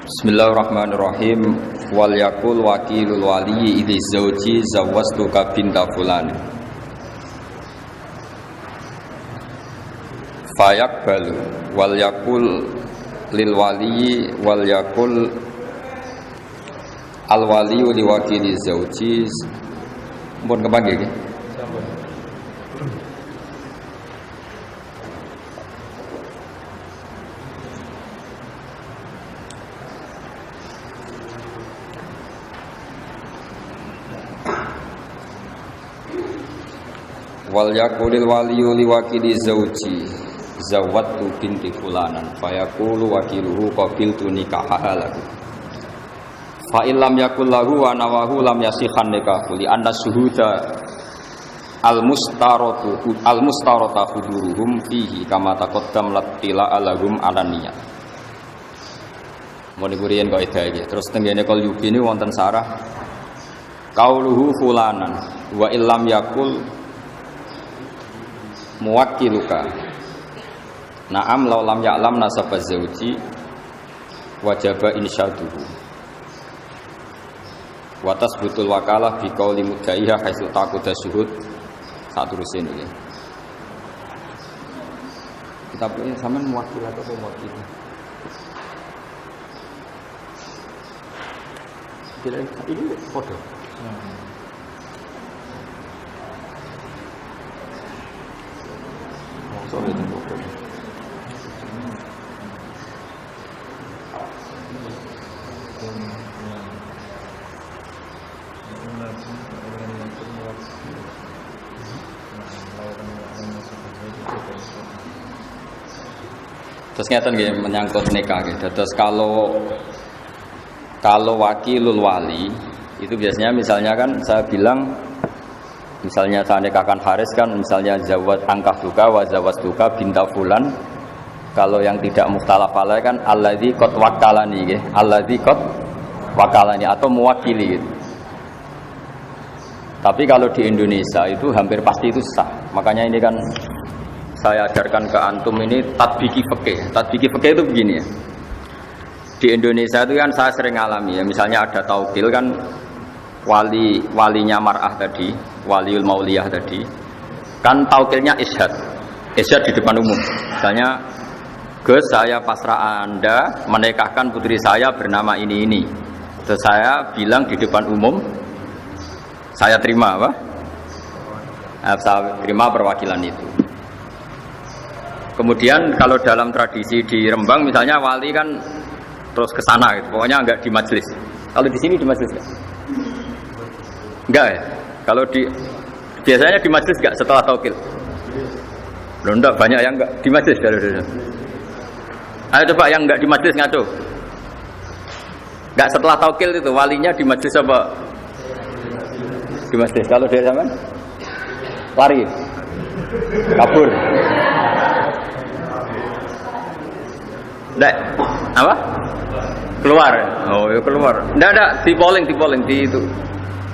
Bismillahirrahmanirrahim. Wal yakul wakilul wali idzi zauji zawwastuka binta fulan. Fayaqbalu wal yakul lil wali wal yakul al wali li wakili zauji. Mun kepanggih nggih. Wal yakulil waliyu liwakili zauji zawattu binti fulanan fayaqulu wakiluhu qabiltu nikahaha lahu fa illam yakul lahu wa nawahu lam yasihan nikahu li anna syuhuda al mustarata huduruhum fihi kama taqaddam latila alahum alaniyah. Mun kuriyen kok iki terus tengene kal yubi ini wonten sarah qauluhu fulanan wa illam yakul muwakkiluka na'am law lam ya'lam nasaba zauji wajaba insyaduhu wa tasbutul wakalah bi qauli mudaiha haitsu taquda syuhud saterusin iki kita punya sampean muwakkil atau muwakkil kira ini foto soalnya itu problem. Terus ngeten nggih menyangkut nikah nggih. Terus kalau wakilul wali itu biasanya misalnya kan saya bilang misalnya saya nikahkan Haris kan misalnya zawat angkah duka wa zawat duka binta fulan. Kalau yang tidak mukhtalaf alaih kan alladzi qad wakalani nggih, alladzi qad wakalani atau mewakili gitu. Tapi kalau di Indonesia itu hampir pasti itu sah. Makanya ini kan saya ajarkan ke antum ini tatbiki fikih. Tatbiki fikih itu begini ya. Di Indonesia itu kan saya sering alami ya, misalnya ada taukil kan walinya mar'ah tadi, waliul mauliyah tadi kan taukilnya isyhad di depan umum. Misalnya Gus, saya pasrah Anda menikahkan putri saya bernama ini. Terus saya bilang di depan umum saya terima apa? Saya terima perwakilan itu. Kemudian kalau dalam tradisi di Rembang misalnya wali kan terus ke sana gitu. Pokoknya enggak di majelis. Kalau di sini di majelis enggak? Enggak ya? Kalau biasanya di majelis enggak setelah taukil? Loh enggak, banyak yang enggak di majelis. Ayo coba yang enggak di majelis ngaco. Enggak setelah taukil itu walinya di majelis apa? Di majelis. Kalau dari zaman lari. Kabur. Enggak. Apa? Keluar. Oh, ya keluar. Enggak, di polling di itu.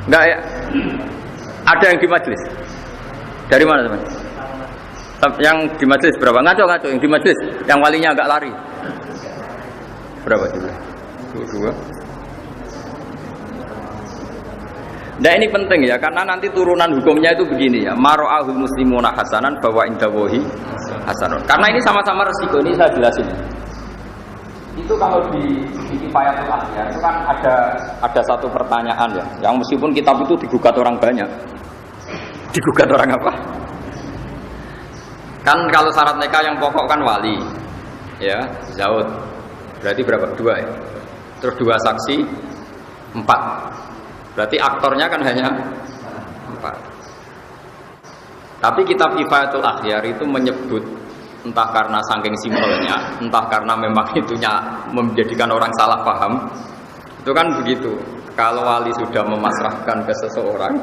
Enggak ya? Ada yang di majelis? Dari mana teman? Yang di majelis berapa? Ngaco yang di majelis, yang walinya agak lari. Berapa juga? Dua. Nah ini penting ya, karena nanti turunan hukumnya itu begini ya. Maro'ahul muslimuna hasanan bahwa indawohi hasanun. Karena ini sama-sama resiko, ini saya jelasin. Itu kalau di Kifayatul Akhyar itu kan ada satu pertanyaan ya, yang meskipun kitab itu digugat orang banyak. Digugat orang apa? Kan kalau syarat nikah yang pokok kan wali. Ya, zaud. Berarti berapa? 2 ya. Terus 2 saksi 4. Berarti aktornya kan hanya 4. Tapi kitab Kifayatul Akhyar itu menyebut entah karena saking simpelnya, entah karena memang itunya menjadikan orang salah paham. Itu kan begitu. Kalau wali sudah memasrahkan ke seseorang,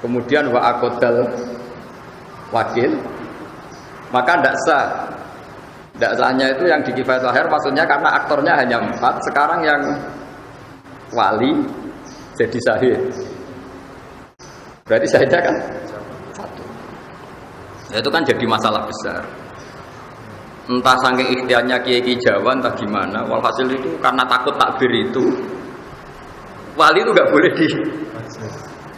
kemudian wa aqdal wakil, maka tidak sah. Tidak sahnya itu yang di Kifayatul Akhyar maksudnya karena aktornya hanya 4, sekarang yang wali jadi syahid. Berarti syahidnya kan 1. Itu kan jadi masalah besar. entah saking ikhtiarnya kiai Jawa entah gimana, walhasil itu karena takut takbir itu wali itu nggak boleh di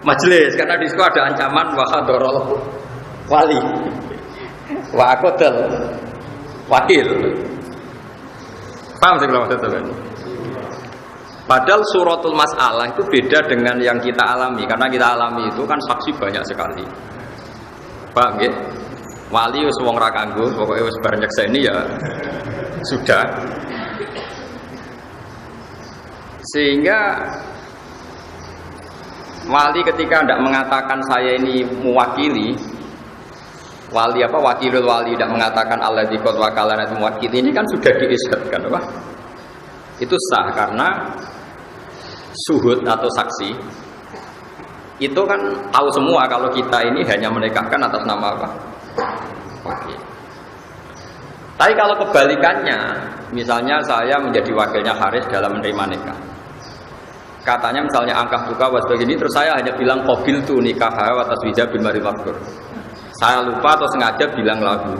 majelis karena di situ ada ancaman wahadorol wali wakodel wakil. Paham sih kalau maksudnya? Padahal suratul mas'alah itu beda dengan yang kita alami karena kita alami itu kan saksi banyak sekali. Paham ya? Wali wis wong ra kanggo, pokoke wis bar nyekseni ya sudah. Sehingga wali ketika tidak mengatakan saya ini mewakili, wali apa wakilul wali tidak mengatakan alladzi qad wakalana itu mewakili, ini kan sudah diisyadkan apa? Itu sah karena suhud atau saksi itu kan tahu semua kalau kita ini hanya menikahkan atas nama apa? Wakil. Tapi kalau kebalikannya, misalnya saya menjadi wakilnya Haris dalam menerima nikah. Katanya misalnya angkah buka was begini, terus saya hanya bilang qabil tu nikah wa taswija bil mari maktur. Saya lupa atau sengaja bilang lagu.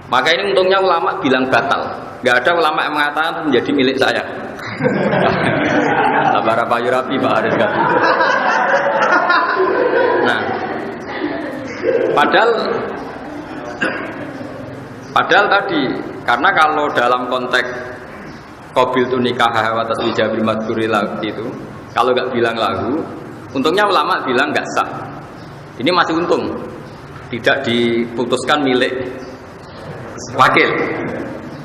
Maka ini untungnya ulama bilang batal. Gak ada ulama yang mengatakan itu menjadi milik saya. Sabara payu rapi Pak Haris kan. Nah, padahal tadi karena kalau dalam konteks qabil tu nikah wa taswija bil madhuri itu kalau nggak bilang lagu, untungnya ulama bilang nggak sah. Ini masih untung tidak diputuskan milik wakil.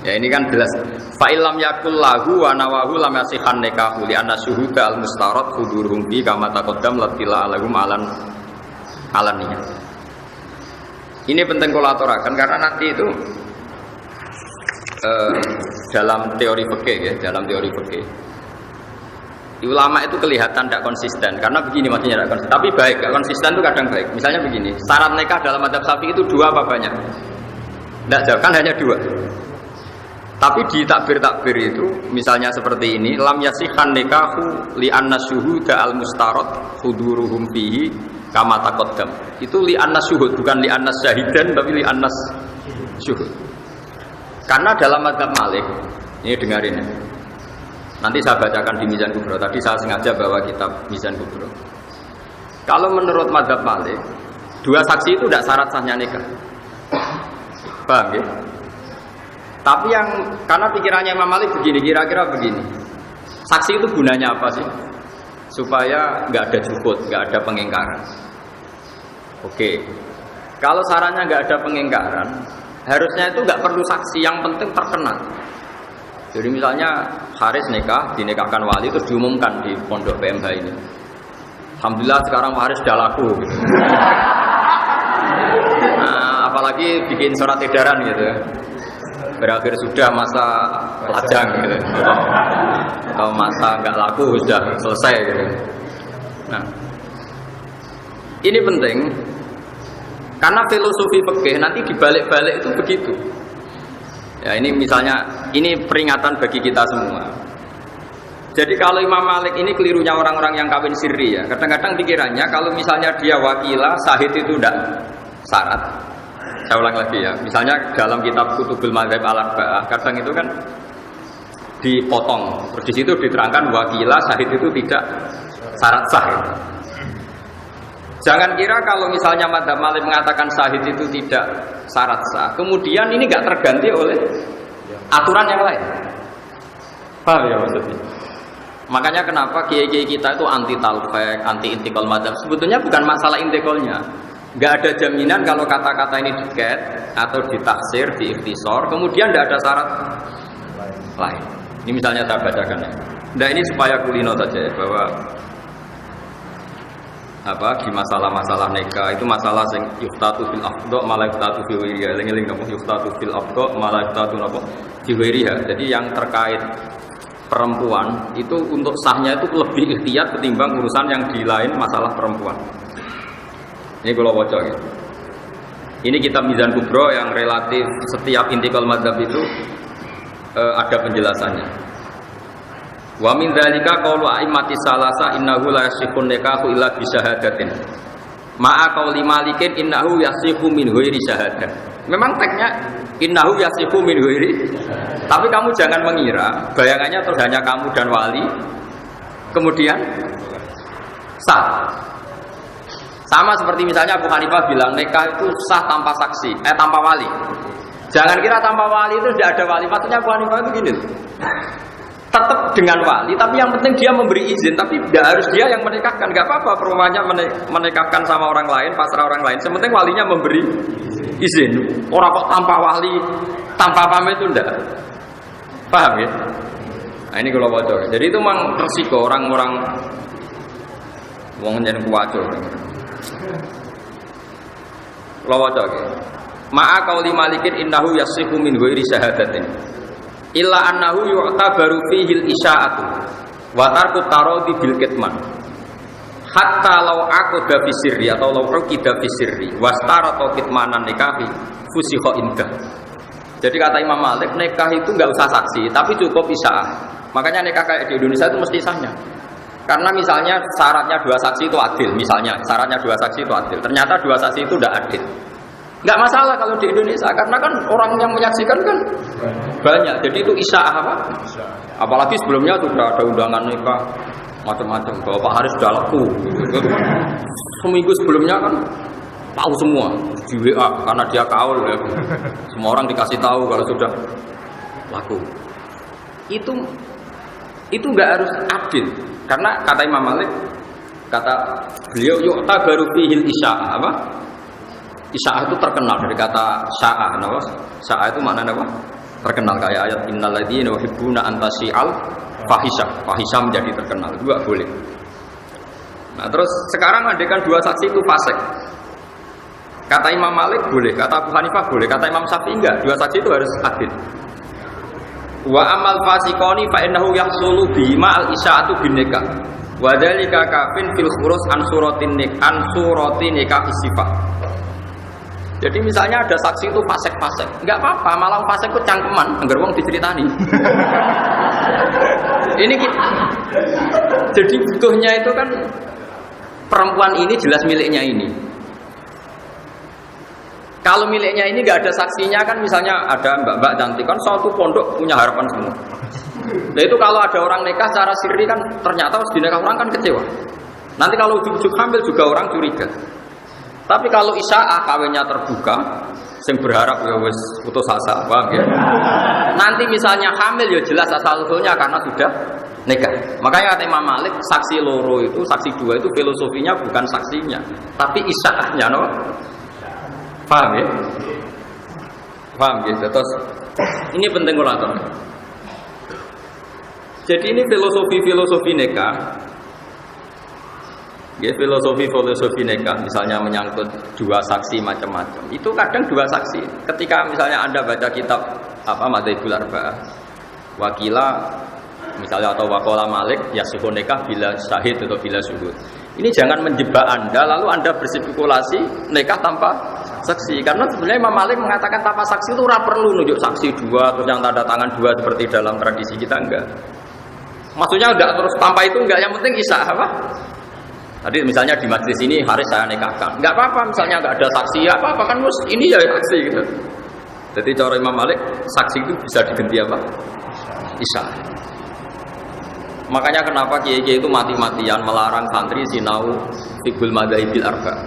Ya ini kan jelas. Fa illam yakul lahu wa nawahu lam yasihan nikahu li anna syuhuda al mustarad huduruhum bi kama taqaddam latila alahum alaniya. Ini penting kulaturakan karena nanti itu dalam teori fikih ya, dalam teori fikih. Ulama itu kelihatan tidak konsisten karena begini maksudnya tidak konsisten. Tapi baik, tidak konsisten itu kadang baik. Misalnya begini, syarat nikah dalam madzhab Syafi'i itu 2 apa banyak? Tidak jauh, kan hanya 2. Tapi di takbir-takbir itu, misalnya seperti ini, lam yasihan nikahu li anna syuhuda al mustarad huduruhum fihi kama taqaddam. Itu li anna syuhud, bukan li anna syahidan, tapi li anna syuhud. Karena dalam madzhab Malik, ini dengarin ya. Nanti saya bacakan di Mizan Kubro. Tadi saya sengaja bawa kitab Mizan Kubro. Kalau menurut madzhab Malik, 2 saksi itu tidak syarat sahnya nikah. Paham ya? Tapi yang karena pikirannya Imam Malik begini, kira-kira begini. Saksi itu gunanya apa sih? Supaya nggak ada juhud, nggak ada pengingkaran. Oke. Kalau sarannya nggak ada pengingkaran, harusnya itu nggak perlu saksi, yang penting terkenal. Jadi misalnya Haris nikah, dinikahkan wali terus diumumkan di pondok PMH ini. Alhamdulillah sekarang Haris sudah laku. Gitu. Nah, apalagi bikin surat edaran gitu. Berakhir sudah masa lajang gitu. Atau masa nggak laku sudah selesai gitu. Nah, ini penting karena filosofi fikih nanti dibalik-balik itu begitu. Ya ini misalnya ini peringatan bagi kita semua. Jadi kalau Imam Malik ini kelirunya orang-orang yang kawin sirri ya. Kadang-kadang pikirannya kalau misalnya dia wakilah sahid itu tidak syarat. Saya ulang lagi ya. Misalnya dalam kitab Kutubul Madzhab al-Arba'ah kadang itu kan dipotong. Terus di situ diterangkan wakilah sahid itu tidak syarat sah. Jangan kira kalau misalnya Madzhab Malik mengatakan sahid itu tidak syarat sah, kemudian ini nggak terganti oleh aturan yang lain. Paham ya maksudnya? Makanya kenapa kiai-kiai kita itu anti talfek, anti intikal madzhab. Sebetulnya bukan masalah intikalnya. Nggak ada jaminan kalau kata-kata ini diket atau ditaksir, diikhtisor, kemudian nggak ada syarat lain. Ini misalnya saya bacakan ya. Nah ini supaya kulino saja ya, bahwa di masalah-masalah nikah itu masalah sing yuftatu fil afdha malah yuftatu fi ghairiha. Eling-eling napa yuftatu fil afdha malah yuftatu napa fi ghairiha. Jadi yang terkait perempuan itu untuk sahnya itu lebih ikhtiyat ketimbang urusan yang di lain masalah perempuan. Ini kalau baca gitu. Ini kitab Mizan Kubro yang relatif setiap intikal madzhab itu ada penjelasannya. Wa min dzalika qaulu a'immati salasa innahu la yasihun nikahu illa bi syahadatin. Ma'a qauli Malikin innahu yasihu min ghairi syahadah. Memang teksnya innahu yasihu min ghairi. Tapi kamu jangan mengira bayangannya terus hanya kamu dan wali kemudian sah. Sama seperti misalnya Abu Hanifah bilang nikah itu sah tanpa saksi, tanpa wali. Jangan kira tanpa wali itu tidak ada wali. Maksudnya Abu Hanifah itu gini. Tetap dengan wali, tapi yang penting dia memberi izin, tapi tidak harus dia yang menikahkan. Gak apa-apa perumahannya menikahkan sama orang lain, pasrah orang lain. Sementing walinya memberi izin. Orang kok tanpa wali, tanpa pamit itu enggak. Paham ya? Nah ini kalau bocor. Jadi itu memang resiko orang-orang wong jeneng kuwaco. Kalau bocor. Ma'a qauli Malikin innahu yasihu min ghairi syahadatin. Illa annahu yu'tabaru fihi al-isya'atu wa tarku taradi bil kitman hatta law aqada fi sirri atau law uqida fi sirri wastarata kitmanan nikahi fusikha indah. Jadi kata Imam Malik nikah itu enggak usah saksi tapi cukup isya'ah. Makanya nikah kayak di Indonesia itu mesti sahnya. Karena misalnya syaratnya 2 saksi itu adil, misalnya syaratnya 2 saksi itu adil. Ternyata 2 saksi itu tidak adil. Enggak masalah kalau di Indonesia karena kan orang yang menyaksikan kan banyak. Jadi itu isya'ah apa? Apalagi sebelumnya sudah ada undangan nikah macam-macam. Bahwa Pak Haris sudah laku. Seminggu sebelumnya kan tahu semua di WA karena dia kaul ya. Semua orang dikasih tahu kalau sudah laku. Itu enggak harus adil. Karena kata Imam Malik, kata beliau yu'ta baru fihil isya'ah apa? Isya'ah itu terkenal dari kata sya'ah, nama sya'ah itu maknanya apa? Terkenal kayak ayat innal ladzina yuhibbuna an tasyi'al fahisha menjadi terkenal, juga boleh. Nah, terus sekarang andaikan 2 saksi itu fasik. Kata Imam Malik boleh, kata Abu Hanifah boleh, kata Imam Syafi'i enggak, 2 saksi itu harus adil. Wa amal fasiqoni fa innahu yahsulu bima al isya'atu bin nikah. Wa dzalika kafin fil khurus an suratin nikah istifah. Jadi misalnya ada saksi itu fasik-fasik, nggak apa-apa, malah fasik itu cangkeman, anggar wong diceritani. Ini jadi butuhnya itu kan perempuan ini jelas miliknya ini. Kalau miliknya ini nggak ada saksinya kan, misalnya ada mbak-mbak cantik kan suatu pondok punya harapan semua. Nah itu kalau ada orang nikah secara sirri kan ternyata harus dinikah orang kan kecewa. Nanti kalau ujuk-ujuk hamil juga orang curiga. Tapi kalau isya'ah kawinnya terbuka, sing berharap ya wis putus asa, paham ya? Nanti misalnya hamil ya jelas asal-usulnya karena sudah nikah. Makanya kata Imam Malik, saksi loro itu, saksi 2 itu filosofinya bukan saksinya, tapi isya'ahnya, no? Paham ya? Paham ya? Terus ini penting ulatur. Jadi ini filosofi nikah. Ya, filosofi nikah misalnya menyangkut 2 saksi macam-macam. Itu kadang 2 saksi. Ketika misalnya Anda baca kitab apa Madzhabul Arba'ah, wakila misalnya atau waqala Malik yasihu nikah bila syahid atau bila syuhud. Ini jangan menjebak Anda lalu Anda berspekulasi nikah tanpa saksi. Karena sebenarnya Imam Malik mengatakan tanpa saksi itu ora perlu nunjuk saksi 2 atau yang tanda tangan 2 seperti dalam tradisi kita, enggak. Maksudnya enggak terus tanpa itu enggak, yang penting isya'ah apa? Tadi misalnya di majlis ini Haris saya nikahkan, nggak apa-apa misalnya nggak ada saksi, ya apa-apa kan mus ini ya saksi gitu. Jadi cara Imam Malik saksi itu bisa diganti apa? Isya'ah. Makanya kenapa kiai-kiai itu mati-matian melarang santri sinau fiqhul madzhabil arba'.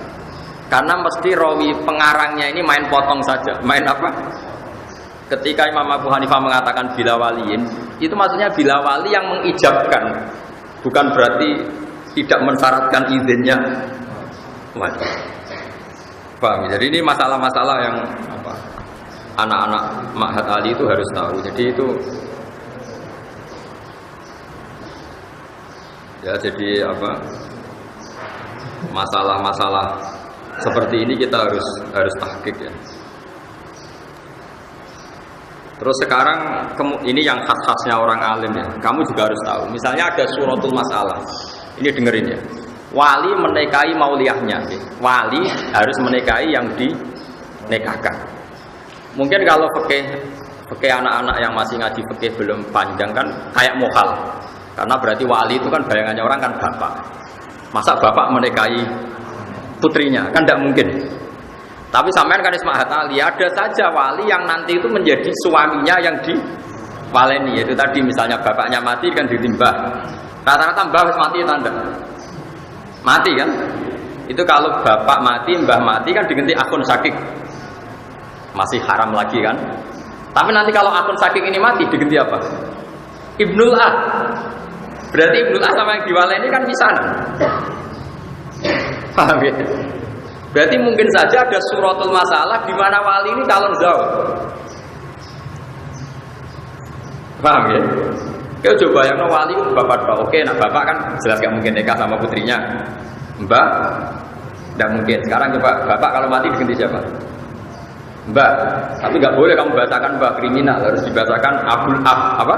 Karena mesti rawi pengarangnya ini main potong saja, main apa? Ketika Imam Abu Hanifah mengatakan bila waliin, itu maksudnya bila wali yang mengijabkan, bukan berarti tidak mensyaratkan izinnya wajib. Paham? Jadi ini masalah-masalah yang apa? Anak-anak Ma'had Ali itu harus tahu. Jadi itu ya, jadi apa? Masalah-masalah seperti ini kita harus tahqiq ya. Terus sekarang ini yang khas-khasnya orang alim ya. Kamu juga harus tahu. Misalnya ada suratul masalah. Ini dengerin ya. Wali menikahi mauliyahnya. Wali harus menikahi yang dinikahkan. Mungkin kalau fikih anak-anak yang masih ngaji fikih belum panjang kan kayak mukhal. Karena berarti wali itu kan bayangannya orang kan bapak. Masa bapak menikahi putrinya, kan tidak mungkin. Tapi sampean kan ismahat ali, ada saja wali yang nanti itu menjadi suaminya yang diwaleni, yaitu tadi misalnya bapaknya mati kan ditimbah. Rata-rata mbah mati tanda mati kan? Itu kalau bapak mati, mbah mati kan diganti akun sakik, masih haram lagi kan? Tapi nanti kalau akun sakik ini mati diganti apa? Ibnul Ah. Berarti Ibnul Ah sama yang diwaleni kan misanan. Paham ya? Berarti mungkin saja ada suratul masalah di mana wali ini calon zawj. Paham ya? Kau coba yang wali bapak tok. Oke, nah bapak kan jelas gak mungkin nikah sama putrinya. Mbak, tidak mungkin. Sekarang coba bapak kalau mati diganti siapa? Mbak. Tapi nggak boleh kamu bahasakan mbak, kriminal. Harus dibahasakan abul ab apa?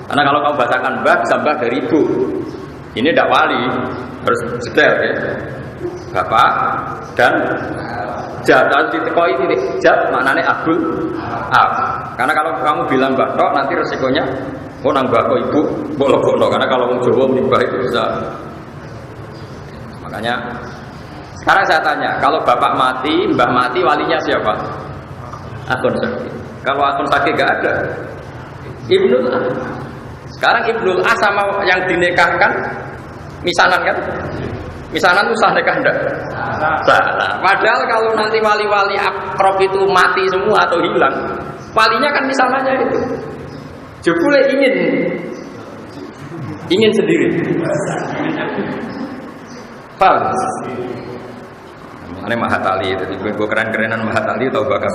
Karena kalau kamu bahasakan mbak, bisa mbak dari ibu. Ini tidak wali, harus detail ya. Bapak dan jat harus ditekoi ini jat maknanya abul ab. Karena kalau kamu bilang mbak tok nanti resikonya mau nang mbak ibu bolong-bolong. Karena kalau mau Jawa menibah itu bisa. Makanya sekarang saya tanya, kalau bapak mati, mbah mati, walinya siapa? Akun sakit. Kalau akun sakit nggak ada, Ibnul Ah. Sekarang Ibnul Ah sama yang dinikahkan misanan kan? Misanan itu sah nikah enggak? Salah. Padahal kalau nanti wali-wali akrab itu mati semua atau hilang, walinya kan misanannya itu. Jebule ingin sendiri. Paham? Ini Mahatali, jadi gue keren-kerenan Mahatali tau bakas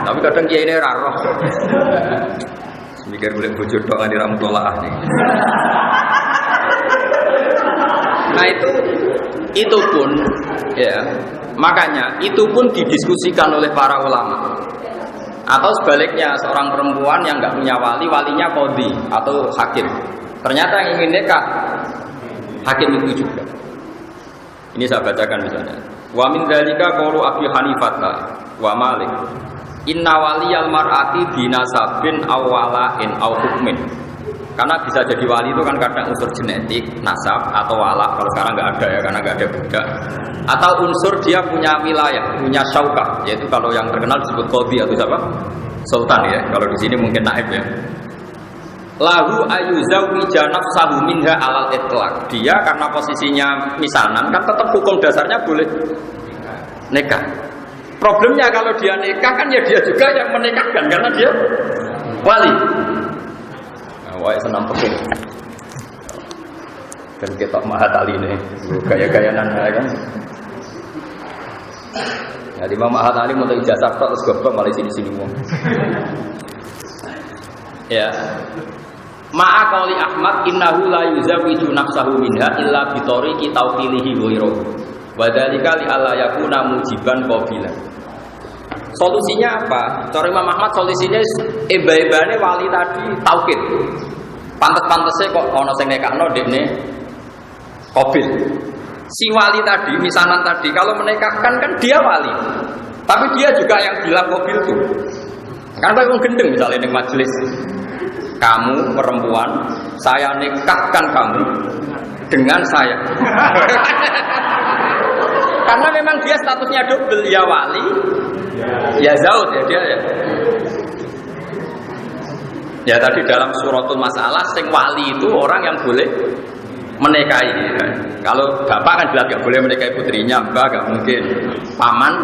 tapi kadang kiai ini raroh. Mikir boleh bujur doang di ramutolaah nih. Nah itu pun ya, makanya itu pun didiskusikan oleh para ulama. Atau sebaliknya seorang perempuan yang nggak punya wali, walinya qadhi atau hakim. Ternyata yang ingin nikah hakim itu juga. Ini saya bacakan misalnya. Wa min dzalika qaulu Abi Hanifah wa Malik. Inna waliyal mar'ati binasabin aw wala'in aw hukmin. Karena bisa jadi wali itu kan kadang unsur genetik, nasab atau wala. Kalau sekarang nggak ada ya, karena nggak ada budak. Atau unsur dia punya wilayah, punya syaukah, yaitu kalau yang terkenal disebut qadhi atau siapa? Sultan ya. Kalau di sini mungkin naib ya. Lahu ayuzawwija nafsahu minha alal itlaq. Dia karena posisinya misanan kan tetap hukum dasarnya boleh nikah. Problemnya kalau dia nikah kan ya dia juga yang menikahkan karena dia wali. Wah, senam peking. Dan kita Mahatali ini gaya-gayanan kan. Jadi Imam Mahatali mau ijazah terus goblok malah sini-sini wong. Ya. Ma'a qauli Ahmad innahu la yuzawwiju nafsahu minha illa bi tariqi tawqilihi ghairuhu. Wa dzalika li alla yakuna mujiban qabilan. Solusinya apa? Cara Imam Ahmad solusinya eba-ebane wali tadi taukid. Pantes-pantese kok ana sing nekakno dekne qabil. Si wali tadi, misanan tadi kalau menikahkan kan dia wali. Tapi dia juga yang bilang qabil itu. Kan kayak wong gendeng misalnya ning majelis. Kamu perempuan, saya nikahkan kamu dengan saya. Karena memang dia statusnya double, ya wali, ya zaud ya dia ya. Ya tadi dalam suratul masalah, sing wali itu orang yang boleh menikahi. Ya. Kalau bapak kan jelas nggak boleh menikahi putrinya, mbak nggak mungkin, paman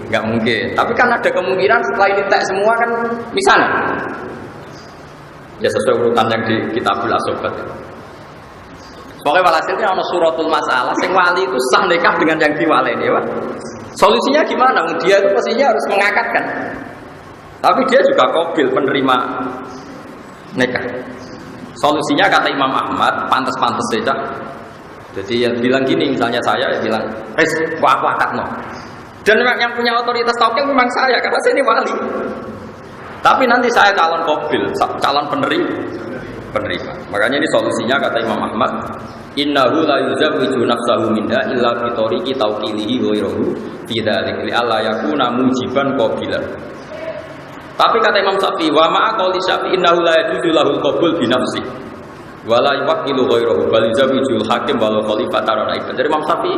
nggak mungkin. Tapi kan ada kemungkinan setelah ini tek semua kan misalnya. Ya sesuai urutan yang di Kitabul Asobat. Pokoknya walhasilnya ada suratul masalah, sing wali itu sah nikah dengan yang diwaleni, ya. Solusinya gimana? Dia itu pastinya harus mengakatkan. Tapi dia juga qabil penerima nikah. Solusinya kata Imam Ahmad, pantas-pantas saja. Jadi yang bilang gini, misalnya saya bilang, kok aku akad no. Dan yang punya otoritas tauhid memang saya, karena saya ini wali. Tapi nanti saya calon qabil, calon penerima. Makanya ini solusinya kata Imam Ahmad, innahu la yuzawwiju nafsahu minha illa bi tariqi tawqilihi ghairuhu fi dzalika li alla yakuna mujiban qabilan. Tapi kata Imam Syafi'i, wa ma'a qauli Syafi'i innahu la yajuzu lahul qabul bi nafsi. Wala yuwakilu ghairahu bal yuzawijul hakim walau khalifatan aidan. Dari Imam Syafi'i,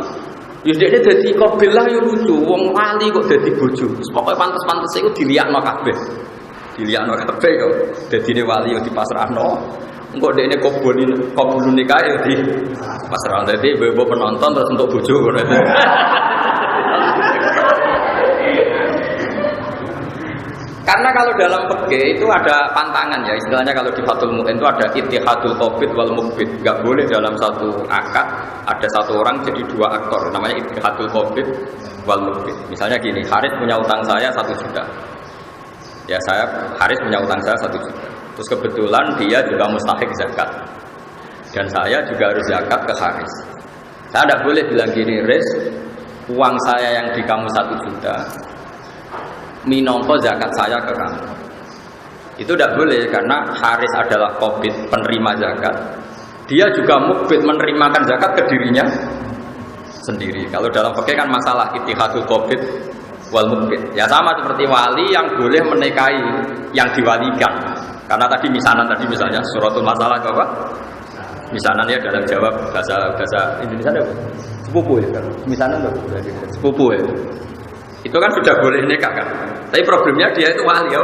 ya dekne dadi qabil lah ya lucu, wong wali kok dadi bojo. Pokoke pantes-pantes iku diliakno kabeh. Diliakno kabeh kok dadine wali yo dipasrahno. Engko dekne qabulun nikah yo di pasrahno. Dadi ibu penonton terus untuk bojo ngono. Karena kalau dalam fikih itu ada pantangan ya, istilahnya kalau di Fathul Mu'in itu ada ittihadul qabid wal muqbid. Enggak boleh dalam satu akad ada satu orang jadi dua aktor, namanya ittihadul qabid wal muqbid. Misalnya gini, Haris punya utang saya 1 juta. Ya Haris punya utang saya 1 juta. Terus kebetulan dia juga mustahik zakat. Dan saya juga harus zakat ke Haris. Saya tidak boleh bilang gini, Riz, uang saya yang di kamu 1 juta minongko zakat saya ke kamu. Itu tidak boleh karena Haris adalah qabid penerima zakat. Dia juga mukbid menerimakan zakat ke dirinya sendiri. Kalau dalam fikih kan masalah ittihadul qabid wal mukbid. Ya sama seperti wali yang boleh menikahi yang diwalikan. Karena tadi misanan tadi misalnya suratul masalah apa? Misanannya dalam jawab bahasa Indonesia apa? Sepupu ya kan. Misanan apa? Sepupu ya. Itu kan sudah boleh nikah kan. Tapi problemnya dia itu wali ya.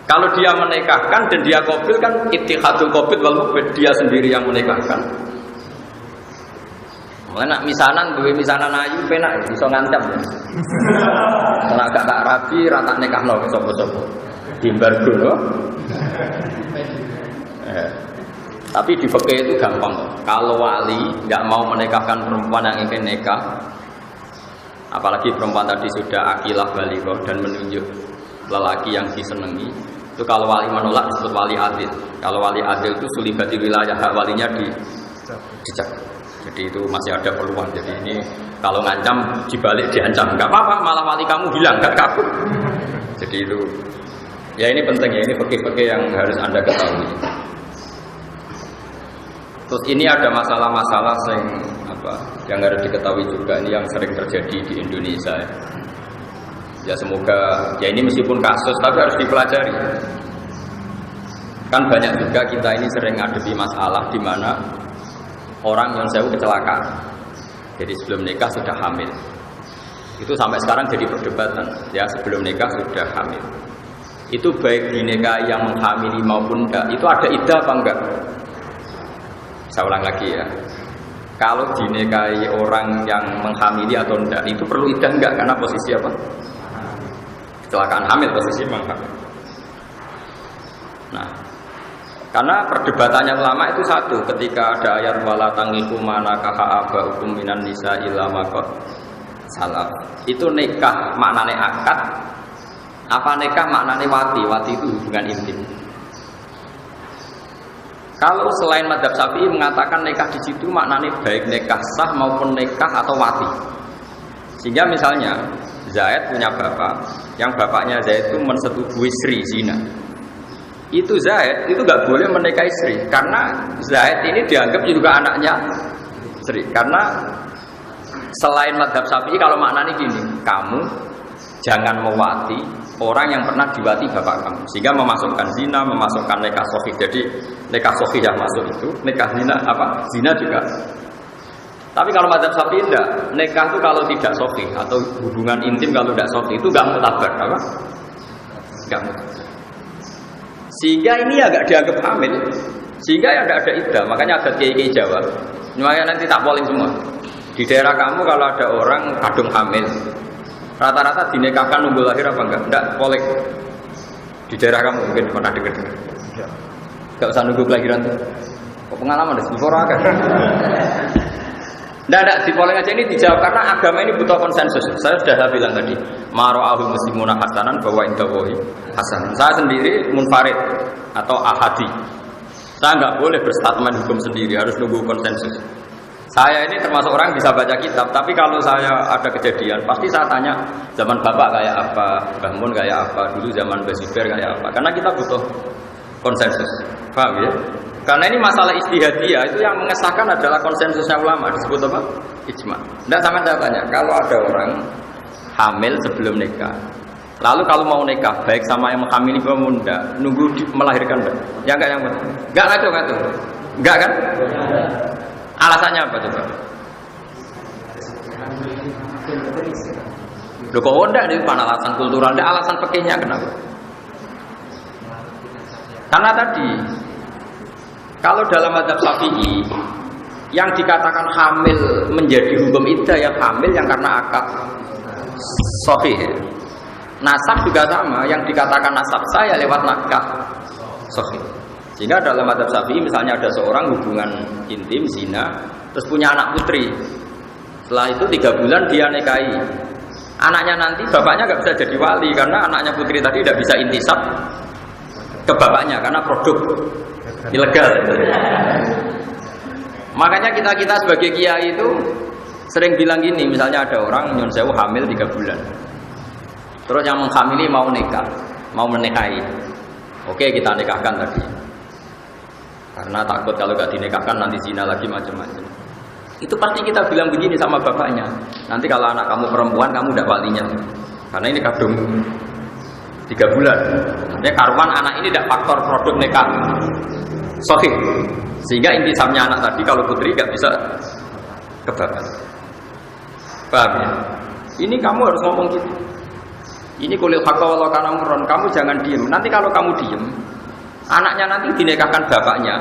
Kalau dia menikahkan dan dia qabil kan ittihadul qabid wal muqbid, dia sendiri yang menikahkan. Mulane nak misanan duwe misanan ayu penak iso ngancam ya. Nek gak tak rabi ra tak nikahno sapa-sapa. Dimbargo loh. Tapi di fikih itu gampang. Kalau wali enggak mau menikahkan perempuan yang ingin nikah, apalagi perempuan tadi sudah akilah baligho dan menunjuk lelaki yang disenangi, itu kalau wali menolak disebut wali adil. Kalau wali adil itu sulibati wilayah hak walinya dicek. Jadi itu masih ada peluang. Jadi ini kalau ngancam dibalik diancam, nggak apa-apa, malah wali kamu bilang nggak kabur. Jadi itu ya ini penting ya, ini fikih-fikih yang harus Anda ketahui. Terus ini ada masalah-masalah yang harus diketahui juga, ini yang sering terjadi di Indonesia ya. Ya semoga ya ini meskipun kasus tapi harus dipelajari. Kan banyak juga kita ini sering ngadepi masalah di mana orang yang saya kecelakaan. Jadi sebelum nikah sudah hamil. Itu sampai sekarang jadi perdebatan. Ya sebelum nikah sudah hamil. Itu baik di nikah yang menghamili maupun enggak, itu ada iddah apa enggak? Saya ulang lagi ya. Kalau dinikahi orang yang menghamili atau enggak, itu perlu iddah enggak? Karena posisi apa? Kecelakaan hamil, posisi menghamil. Nah, karena perdebatannya ulama itu satu, ketika ada ayat wala tangihu manakaha aba'ukum minan nisa illa maqad salaf. Itu nikah maknane akad, apa nikah maknane wati? Wati itu hubungan intim. Kalau selain madzhab Syafi'i mengatakan nikah di situ maknanya baik nikah sah maupun nikah atau wati. Sehingga misalnya Zaid punya bapak, yang bapaknya Zaid itu mensetujui Sri zina. Itu Zaid itu nggak boleh menikahi Sri karena Zaid ini dianggap juga anaknya Sri. Karena selain madzhab Syafi'i kalau maknanya gini, kamu jangan mewati orang yang pernah diwati bapak kamu, sehingga memasukkan zina, memasukkan nikah sahih. Jadi nikah sahih yang masuk itu, nikah zina apa? Zina juga. Tapi kalau madzhab Syafi'i enggak, nikah itu kalau tidak sahih atau hubungan intim kalau tidak sahih itu enggak mutabar, apa? Enggak mutabar. Sehingga ini agak dianggap hamil, sehingga ya enggak ada iddah. Makanya ada kiai-kiai Jawa. Makanya nanti tak polling semua. Di daerah kamu kalau ada orang kadung hamil, rata-rata dinikahkan nunggu lahir apa enggak? Enggak, boleh. Di daerah kamu mungkin pernah dengar. Enggak usah nunggu kelahiran. Kok pengalaman deh, before kan? Enggak, di polling aja ini dijawab karena agama ini butuh konsensus. Saya sudah bilang tadi, mara'ahul muslimuna hasanan bahwa indawahi hasan. Saya sendiri munfarid atau ahadi. Saya enggak boleh berstatement hukum sendiri, harus nunggu konsensus. Saya ini termasuk orang bisa baca kitab, tapi kalau saya ada kejadian, pasti saya tanya zaman bapak kayak apa, Mbah Mun kayak apa, dulu zaman Mbah Zubair kayak apa. Karena kita butuh konsensus, paham ya? Karena ini masalah ijtihadiyah, itu yang mengesahkan adalah konsensusnya ulama, disebut apa? Ijma. Tidak sama saya tanya, kalau ada orang hamil sebelum nikah, Lalu kalau mau nikah, baik sama yang menghamili maupun enggak, nunggu melahirkan enggak? Ya enggak yang enggak ngaco. Enggak kan? Alasannya apa coba? Loh kok enggak itu bukan alasan kultural, enggak alasan fikihnya kenapa? Karena tadi kalau dalam mazhab Syafi'i yang dikatakan hamil menjadi hukum iddah yang hamil yang karena akad sahih. Nasab juga sama, yang dikatakan nasab saya lewat nakah sahih. Sehingga dalam mazhab Syafi'i misalnya ada seorang hubungan intim zina terus punya anak putri. Setelah itu 3 bulan dia nikahi. Anaknya nanti bapaknya nggak bisa jadi wali karena anaknya putri tadi tidak bisa intisab ke bapaknya karena produk ilegal. Makanya kita sebagai kiai itu sering bilang gini, misalnya ada orang nyun sewu hamil 3 bulan. Terus yang menghamili mau nikah, mau menikahi. Oke, kita nikahkan tadi. Karena takut kalau gak dinikahkan nanti zina lagi macam-macam. Itu pasti kita bilang begini sama bapaknya. Nanti kalau anak kamu perempuan kamu tidak walinya. Karena ini kadung 3 bulan. Artinya karuan anak ini tidak faktor produk nikah sahih. Sehingga intisabnya anak tadi kalau putri gak bisa ke bapak. Paham ya? Ini kamu harus ngomong gitu. Ini kulil haqqa walau kana murran. Kamu jangan diem. Nanti kalau kamu diem, anaknya nanti dinikahkan bapaknya.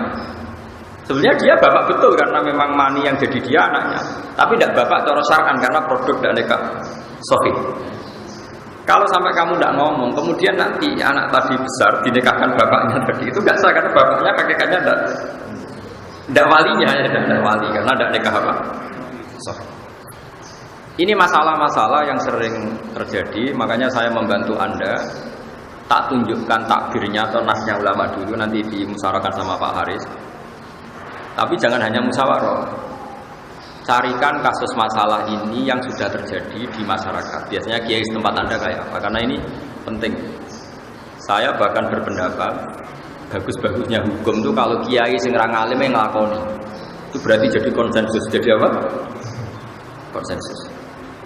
Sebenarnya dia bapak betul karena memang mani yang jadi dia anaknya. Tapi tidak bapak cara syar'an karena produk dan nikah sahih. Kalau sampai kamu tidak ngomong, kemudian nanti anak tadi besar dinikahkan bapaknya tadi itu nggak sah karena bapaknya kakeknya tidak walinya, ya tidak wali karena tidak nikah apa. Sahih. Ini masalah-masalah yang sering terjadi, makanya saya membantu Anda. Tak tunjukkan takbirnya atau nasnya ulama dulu, nanti dimusyawarahkan sama Pak Haris. Tapi jangan hanya musyawarah. Carikan kasus masalah ini yang sudah terjadi di masyarakat. Biasanya kiai setempat Anda kayak apa? Karena ini penting. Saya bahkan berpendapat bagus-bagusnya hukum itu kalau kiai sing ra ngalim yang nglakoni. Itu berarti jadi konsensus. Jadi apa? Konsensus.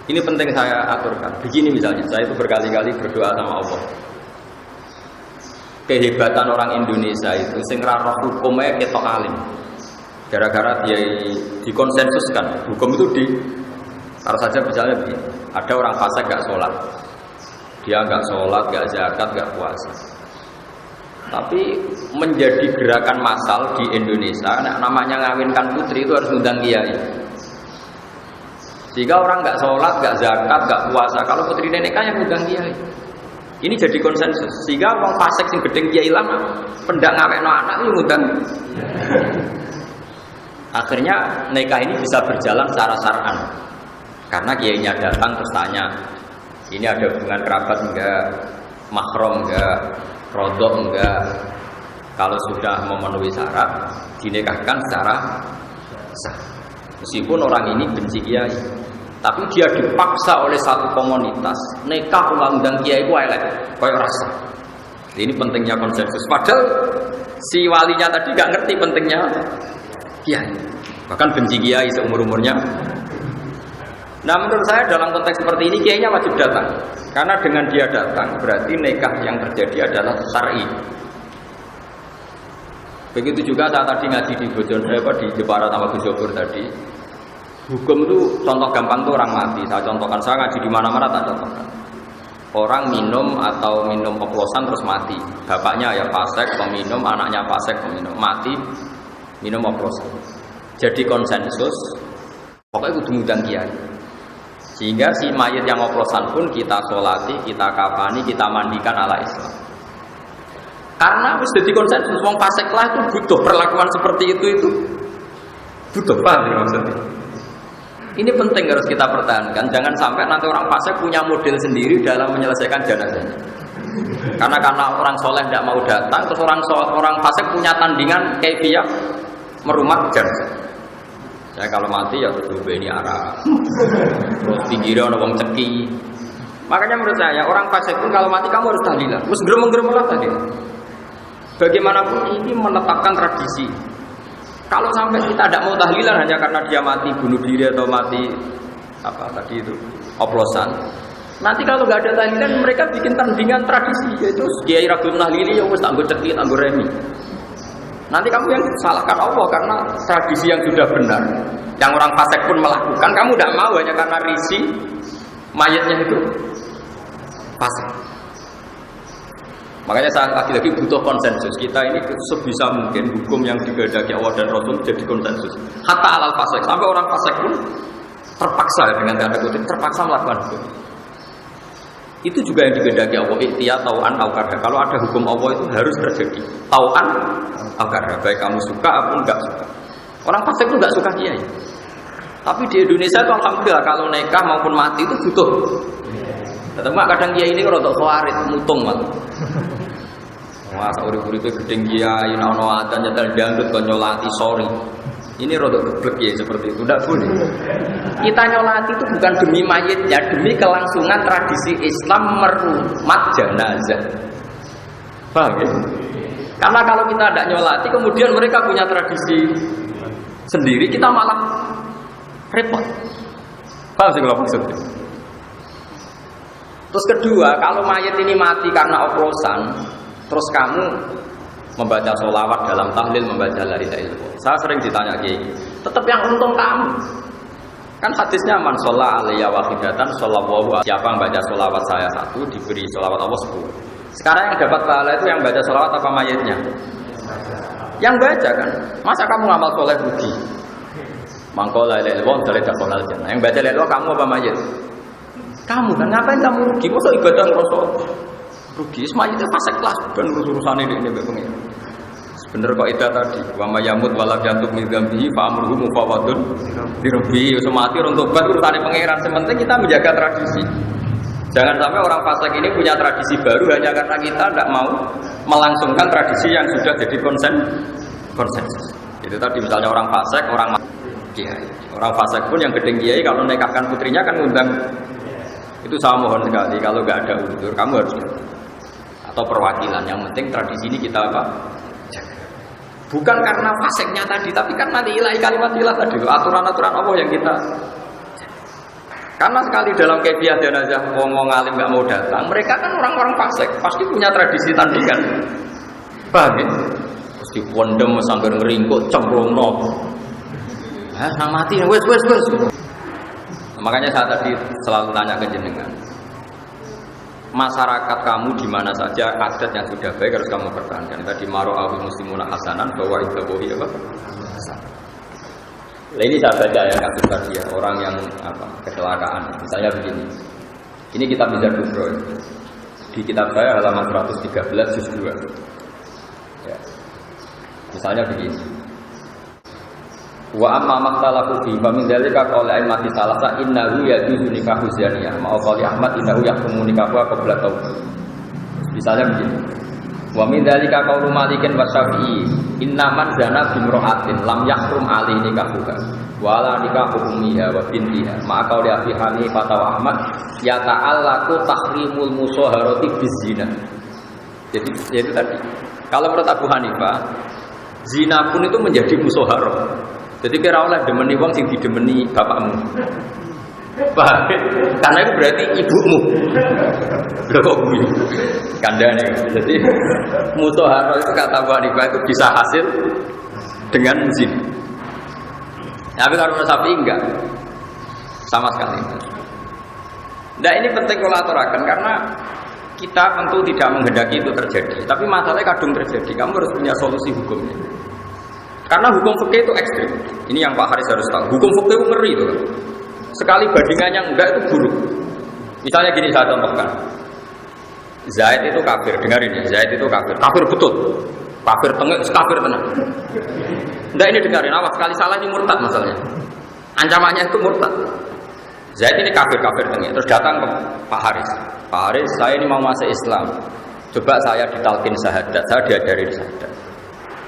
Ini penting saya aturkan. Begini misalnya, saya itu berkali-kali berdoa sama Allah. Kehebatan orang Indonesia itu sing ra roh hukumnya ketok alim. Gara-gara dia dikonsensuskan. Hukum itu taruh saja misalnya begini. Ada orang fasik gak sholat. Dia gak sholat, gak zakat, gak puasa. Tapi menjadi gerakan massal di Indonesia, namanya ngawinkan putri itu harus undang kiai. Sehingga orang gak sholat, gak zakat, gak puasa. Kalau putri nikah yang undang kiai. Ini jadi konsensus. Sehingga orang fasik sing gedeng kiai lama, pendak ngawekno anak itu ngundang. Akhirnya nikah ini bisa berjalan secara syar'an. Karena kiainya datang terus tanya, ini ada hubungan kerabat enggak, mahram enggak, rodok enggak. Kalau sudah memenuhi syarat, dinikahkan secara sah. Meskipun orang ini benci kiai, tapi dia dipaksa oleh satu komunitas nikah undang kiai ku elek, koyo rasa. Ini pentingnya konsensus. Padahal si walinya tadi gak ngerti pentingnya kiai, bahkan benci kiai seumur-umurnya. Nah menurut saya dalam konteks seperti ini kiainya wajib datang, karena dengan dia datang berarti nikah yang terjadi adalah syar'i. Begitu juga saya tadi ngaji di Bojonegoro di Jepara sama Gus Jobur tadi. Hukum itu contoh gampang tuh orang mati. Saya contohkan, saya ngaji di mana-mana tak contohkan. Orang minum atau minum oplosan terus mati. Bapaknya ya fasik peminum, anaknya fasik peminum, mati minum oplosan. Jadi konsensus pokoknya kudu ngundang kiai. Sehingga si mayit yang oplosan pun kita sholati, kita kafani, kita mandikan ala Islam. Karena harus jadi konsensus, wong fasik lah itu butuh perlakuan seperti itu butuh, paham ya maksudnya? Ini penting harus kita pertahankan. Jangan sampai nanti orang fasik punya model sendiri dalam menyelesaikan jenazahnya. Karena orang soleh tidak mau datang, terus orang fasik punya tandingan kaifiyah merumat jenazah. Saya kalau mati ya terus ini arah, terus pinggirnya ada wong ceki. Makanya menurut saya orang fasik pun kalau mati kamu harus tahlilan. Terus gerem-gerem lah tadi. Bagaimanapun ini menetapkan tradisi. Kalau sampai kita tidak mau tahlilan hanya karena dia mati bunuh diri atau mati apa tadi itu oplosan, Nanti kalau nggak ada tahlilan, mereka bikin tandingan tradisi, yaitu Kiai Ragil Nahlili ya wes tanggo cekit, tanggo remi. Nanti kamu yang salahkan Allah karena tradisi yang sudah benar, yang orang fasik pun melakukan, kamu tidak mau hanya karena risi mayatnya itu fasik. Makanya saya lagi-lagi butuh konsensus. Kita ini sebisa mungkin hukum yang dikehendaki Allah dan Rasul jadi konsensus. Hatta alal fasik, sampai orang fasik pun terpaksa dengan tanda kutip terpaksa melakukan hukum. Itu juga yang dikehendaki Allah, ikhtiar tau'an au karha. Kalau ada hukum Allah itu harus terjadi tau'an au karha, baik kamu suka ataupun enggak suka. Orang fasik itu enggak suka kiai. Tapi di Indonesia itu alhamdulillah kalau nikah maupun mati itu butuh. Tetap kadang kiai ini kalau untuk khawarit mutung malah. Masa urip-uripe gedeng kiai ana adzan nyetel dangdut kon nyolati sorry. Ini rodok geblek ya seperti itu, tidak boleh. Kita nyolati itu bukan demi mayitnya, demi kelangsungan tradisi Islam merumat jenazah. Paham ya? Karena kalau kita tidak nyolati, kemudian mereka punya tradisi sendiri, kita malah repot. Paham sih kalau maksudnya? Terus kedua, kalau mayit ini mati karena oplosan, terus kamu membaca sholawat dalam tahlil, membaca la ilaha illallah. Saya sering ditanya Kiai, tetap yang untung kamu. Kan hadisnya man sholla alaiya wahidatan shollallahu alaihi. Siapa yang baca sholawat saya satu diberi sholawat Allah 10. Sekarang yang dapat pahala itu yang baca sholawat apa mayitnya? Yang baca kan. Masa kamu ngamal soleh rugi? Mangko la ilaha illallah dari dakhalal jannah. Yang baca la ilaha kamu apa mayit? Kamu kan ngapain kamu rugi? Masa ibadah ngerasa rugi? Semuanya itu fasik kelas dan urus-urusan ini pengen. Bener kok itu tadi. Wa mayamut wala jantuk min dzambihi fa amruhu mufawadun bi rabbi. Semati orang tobat urusane pangeran. Sementing kita menjaga tradisi. Jangan sampai orang fasik ini punya tradisi baru hanya karena kita tidak mau melangsungkan tradisi yang sudah jadi konsensus. Itu tadi misalnya orang fasik, orang kiai. Orang fasik pun yang gedeng kiai kalau nikahkan putrinya kan ngundang. Itu saya mohon sekali kalau nggak ada unsur kamu harus atau perwakilan. Yang penting tradisi ini kita apa? Jaga. Bukan karena faseknya tadi, tapi karena ilahi kalimat ilah tadi, aturan-aturan Allah yang kita jaga. Karena sekali dalam kebiasaan jenazah ngomong alim nggak mau datang, mereka kan orang-orang fasik, pasti punya tradisi tandingan. Paham ya? Pasti pondem sambil ngeringkuk, cemplungno. Nah mati, wes. Makanya saya tadi selalu tanya ke jenengan, masyarakat kamu di mana saja adat yang sudah baik harus kamu pertahankan. Tadi maro'ahul muslimuna hasanan bahwa itu bohi apa? Hasan. Nah, ini saya baca yang kasus tadi ya, orang yang apa kecelakaan. Misalnya begini, ini kitab Mizan Kubro di kitab saya halaman 113 juz 2. Ya. Misalnya begini. Wa amma makhtalafu fi fa min dzalika qaul a'immati salasa innahu yajuzu nikahu zaniyah ma qauli Ahmad innahu yahkumu nikahu qabla taubah. Misalnya begini. Wa min dzalika qaulu Malikin wa Syafi'i inna man zana bi imra'atin lam yahrum alaihi nikahuha wa la nikahu ummiha wa bintiha ma qauli Abi Hanifah wa Ahmad ya ta'allaqu tahrimul musaharati bizina. Jadi itu tadi. Kalau menurut Abu Hanifah zina pun itu menjadi musaharah. Jadi kira oleh demeni wong sing didemeni bapakmu. Paham? Karena itu berarti ibumu. Lho kok bumi? Kandane. Jadi mutoharo itu kata Abu Hanifah itu bisa hasil dengan zina. Tapi kalau menurut Syafi'i enggak. Sama sekali. Nah ini penting kalau aturakan karena kita tentu tidak menghendaki itu terjadi. Tapi masalahnya kadung terjadi. Kamu harus punya solusi hukumnya. Karena hukum fikih itu ekstrim. Ini yang Pak Haris harus tahu. Hukum fikih itu ngeri itu. Sekali bandingannya enggak itu buruk. Misalnya gini saya contohkan. Zaid itu kafir. Dengarin ya, Zaid itu kafir. Kafir betul. Kafir tengah, kafir tenang. Enggak ini dengarin. Awas sekali salah ini murtad masalahnya. Ancamannya itu murtad. Zaid ini kafir tengah. Terus datang ke Pak Haris. Pak Haris, saya ini mau masuk Islam. Coba saya ditalkin syahadat. Saya diajarin syahadat.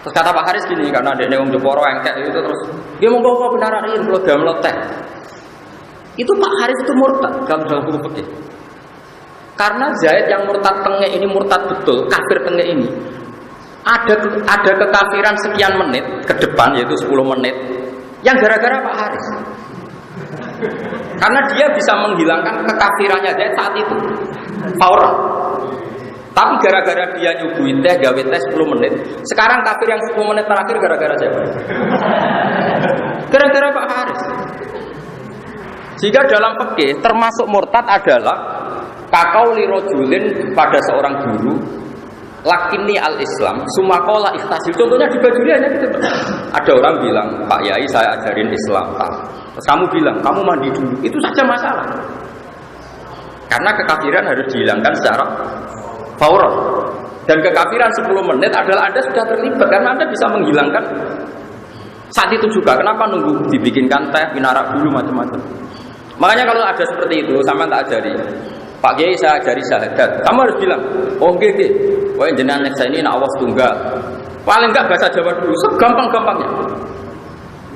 Terus kata Pak Haris gini, karena ada wong Jeporo engkek itu terus dia mau kok benarain kalau dia melotek. Itu Pak Haris itu murtad dalam hukum fikih. Karena Zaid yang murtad tengah ini murtad betul, kafir tengah ini. Ada kekafiran sekian menit ke depan yaitu 10 menit yang gara-gara Pak Haris. Karena dia bisa menghilangkan kekafirannya dia saat itu. Fauran. Tapi gara-gara dia nyuguhin teh, gawe teh 10 menit. Sekarang kafir yang 10 menit terakhir gara-gara siapa? Gara-gara Pak Haris. Jika dalam fikih termasuk murtad adalah kaqauli rajulin pada seorang guru lakini al-Islam sumakola ikhtasil. Contohnya di Bajuri hanya gitu. Ada orang bilang, Pak Yai saya ajarin Islam. Terus kamu bilang, kamu mandi dulu. Itu saja masalah. Karena kekafiran harus dihilangkan secara fauran. Dan kekafiran 10 menit adalah Anda sudah terlibat. Karena Anda bisa menghilangkan saat itu juga. Kenapa nunggu dibikinkan teh, minarak dulu macam-macam. Makanya kalau ada seperti itu, sama tak ajari. Pak Kiai saya ajari syahadat. Kamu harus bilang, oh nggih nggih. Wah jenengan saya ini nak Allah tunggal. Paling enggak bahasa Jawa dulu, segampang-gampangnya.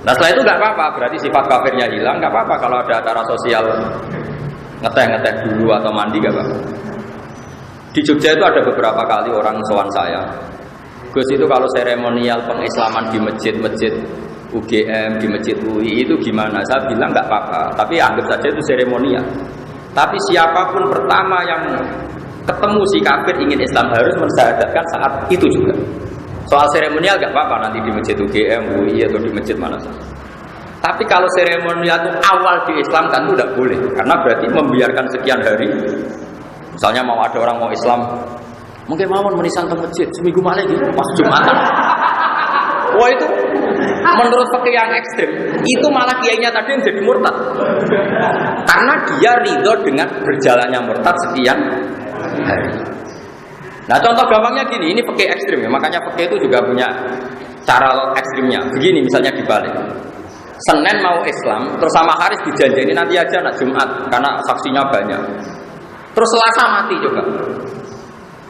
Nah setelah itu enggak apa-apa, berarti sifat kafirnya hilang, enggak apa-apa kalau ada acara sosial ngeteh-ngeteh dulu atau mandi enggak apa-apa. Di Jogja itu ada beberapa kali orang sowan saya. Gus itu kalau seremonial pengislaman di masjid-masjid UGM, di masjid UI itu gimana? Saya bilang enggak apa-apa, tapi anggap saja itu seremonial. Tapi siapapun pertama yang ketemu si kafir ingin Islam harus mensyahadatkan saat itu juga. Soal seremonial gak apa-apa nanti di masjid UGM, UI atau di masjid mana saja. Tapi kalau seremonial itu awal di Islam kan itu tidak boleh, karena berarti membiarkan sekian hari. Misalnya mau ada orang mau Islam, mungkin mau menisan ke masjid seminggu malam gitu, pas Jumatan. Wah itu menurut fikih yang ekstrim, itu malah kiainya tadi yang jadi murtad. Karena dia ridho dengan berjalannya murtad sekian hari. Nah contoh gampangnya gini, ini fikih ekstrim ya, makanya fikih itu juga punya cara ekstrimnya. Begini misalnya dibalik, Senin mau Islam, terus sama Haris dijanjini nanti aja nak Jumat karena saksinya banyak. Terus Selasa mati juga,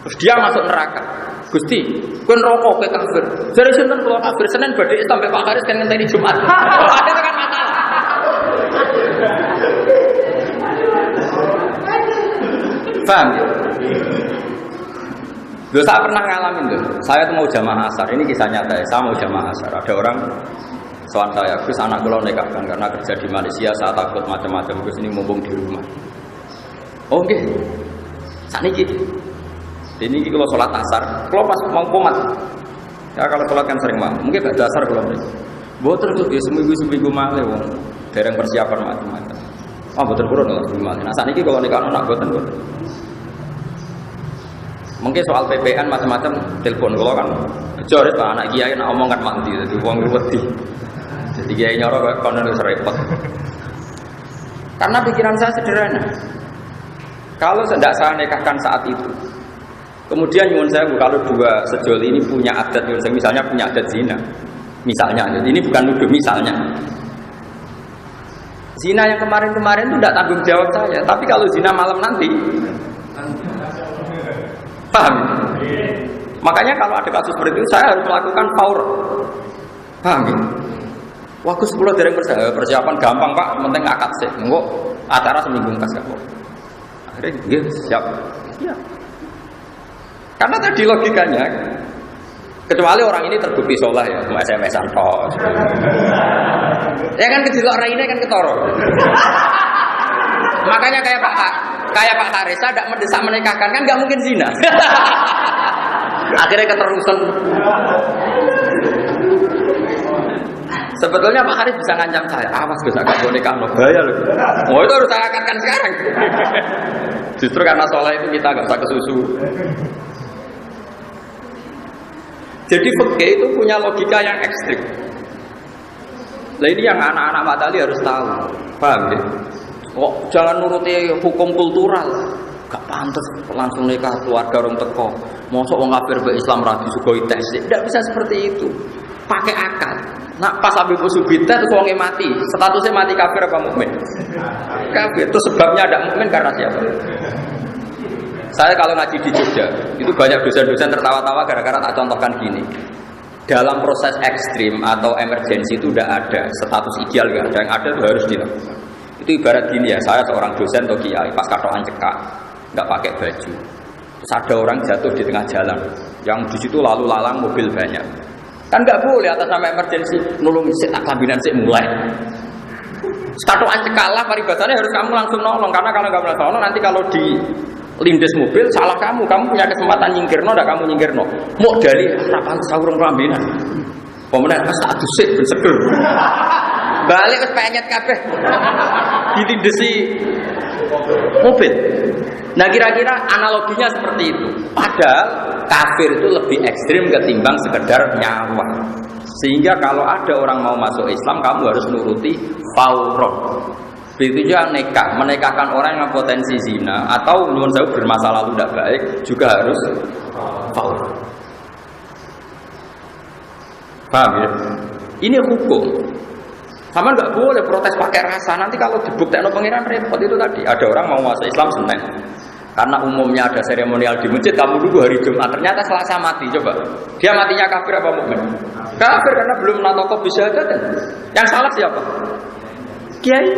terus dia masuk neraka. Gusti, kowe rokok kowe kafir. Jare sinten kula kafir Senin badhe sampai Pak Haris kan ngenteni Jumat. Itu kan masalah. Paham ya? Loh, saya pernah ngalamin tuh. Saya tuh mau jamaah asar. Ini kisah nyata ya. Saya mau jamaah asar. Ada orang soal saya, Gus anak kula nikahkan karena kerja di Malaysia. Saya takut macam-macam. Gus ini mumpung di rumah. Oke. Sakniki. Ini kalau sholat asar, kalau pas mau komat, ya kalau sholat kan sering malam. Mungkin gak dasar kalau ini. Boten tuh dia seminggu malah, wong dereng persiapan macam-macam. Oh boten kurang lah seminggu. Nah saat ini kalau nikah anak boten. Mungkin soal PPN macam-macam, telepon kalau kan kejor itu anak kiai nak omong kan mandi, jadi uang wedi. Jadi kiai nyorok kayak konon itu repot. Karena pikiran saya sederhana. Kalau tidak saya nikahkan saat itu. Kemudian nyuwun saya kalau dua sejoli ini punya adat, misalnya punya adat zina, misalnya, ini bukan nuduh misalnya. Zina yang kemarin-kemarin itu tidak tanggung jawab saya, tapi kalau zina malam nanti, paham? Makanya kalau ada kasus seperti itu saya harus melakukan faur, paham? Waktu 10 dereng persiapan gampang Pak, penting akad sih, enggak acara seminggu kas kok. Akhirnya siap, ya. Karena tadi logikanya, kecuali orang ini terbukti sholah ya, mau SMS-an toh. Ya kan kecil orang ini kan ketoro. Makanya kayak Pak Haris, saya tidak mendesak menikahkan kan nggak mungkin zina. Akhirnya keterusan. Sebetulnya Pak Haris bisa ngancam saya, awas gue agak boleh nikah, bahaya loh. Oh itu harus saya akadkan sekarang. Justru karena sholah itu kita nggak usah kesusu. Jadi fikih itu punya logika yang ekstrim. Nah ini yang anak-anak matali harus tahu, paham ya? Oh, jangan nuruti hukum kultural. Gak pantas langsung nikah keluarga orang teko. Mosok wong kafir be Islam ra disugoi tes. Tidak bisa seperti itu. Pakai akal. Nah pas Habib Usubita terus wonge mati, statusnya mati kafir apa mukmin? Kafir. Itu sebabnya ada mukmin karena siapa? Saya kalau ngaji di Jogja, itu banyak dosen-dosen tertawa-tawa gara-gara tak contohkan gini. Dalam proses ekstrim atau emergensi itu tidak ada status ideal, gak ada. Yang ada itu harus dilakukan. Itu ibarat gini ya, saya seorang dosen atau kiai, pas katokan cekak, nggak pakai baju. Terus ada orang jatuh di tengah jalan, yang di situ lalu lalang mobil banyak. Kan nggak boleh atas nama emergensi, nulung sik tak kambinan sik mulai. Statokan cekalah paribasannya harus kamu langsung nolong, karena kalau nggak langsung nolong nanti kalau di lindes mobil salah kamu punya kesempatan nyingkirno, ndak kamu nyingkirno. Mau dari rapan saurung kelambinan. Pemenang pas tak dusik ben seger. Balik wis penyet kabeh. Ditindesi mobil. Nah kira-kira analoginya seperti itu. Padahal kafir itu lebih ekstrim ketimbang sekedar nyawa. Sehingga kalau ada orang mau masuk Islam, kamu harus nuruti fauron. Begitu juga nikah, menikahkan orang yang potensi zina atau nyuwun sewu bermasa lalu tidak baik juga harus fauron. Paham ya? Ini hukum. Sama nggak boleh protes pakai rasa. Nanti kalau dibuktikan pengiran repot itu tadi. Ada orang mau masuk Islam Senin. Karena umumnya ada seremonial di masjid, kamu dulu hari Jumat. Ternyata Selasa mati. Coba. Dia matinya kafir apa mukmin? Kafir karena belum natoko bisa ada. Yang salah siapa? Kiai.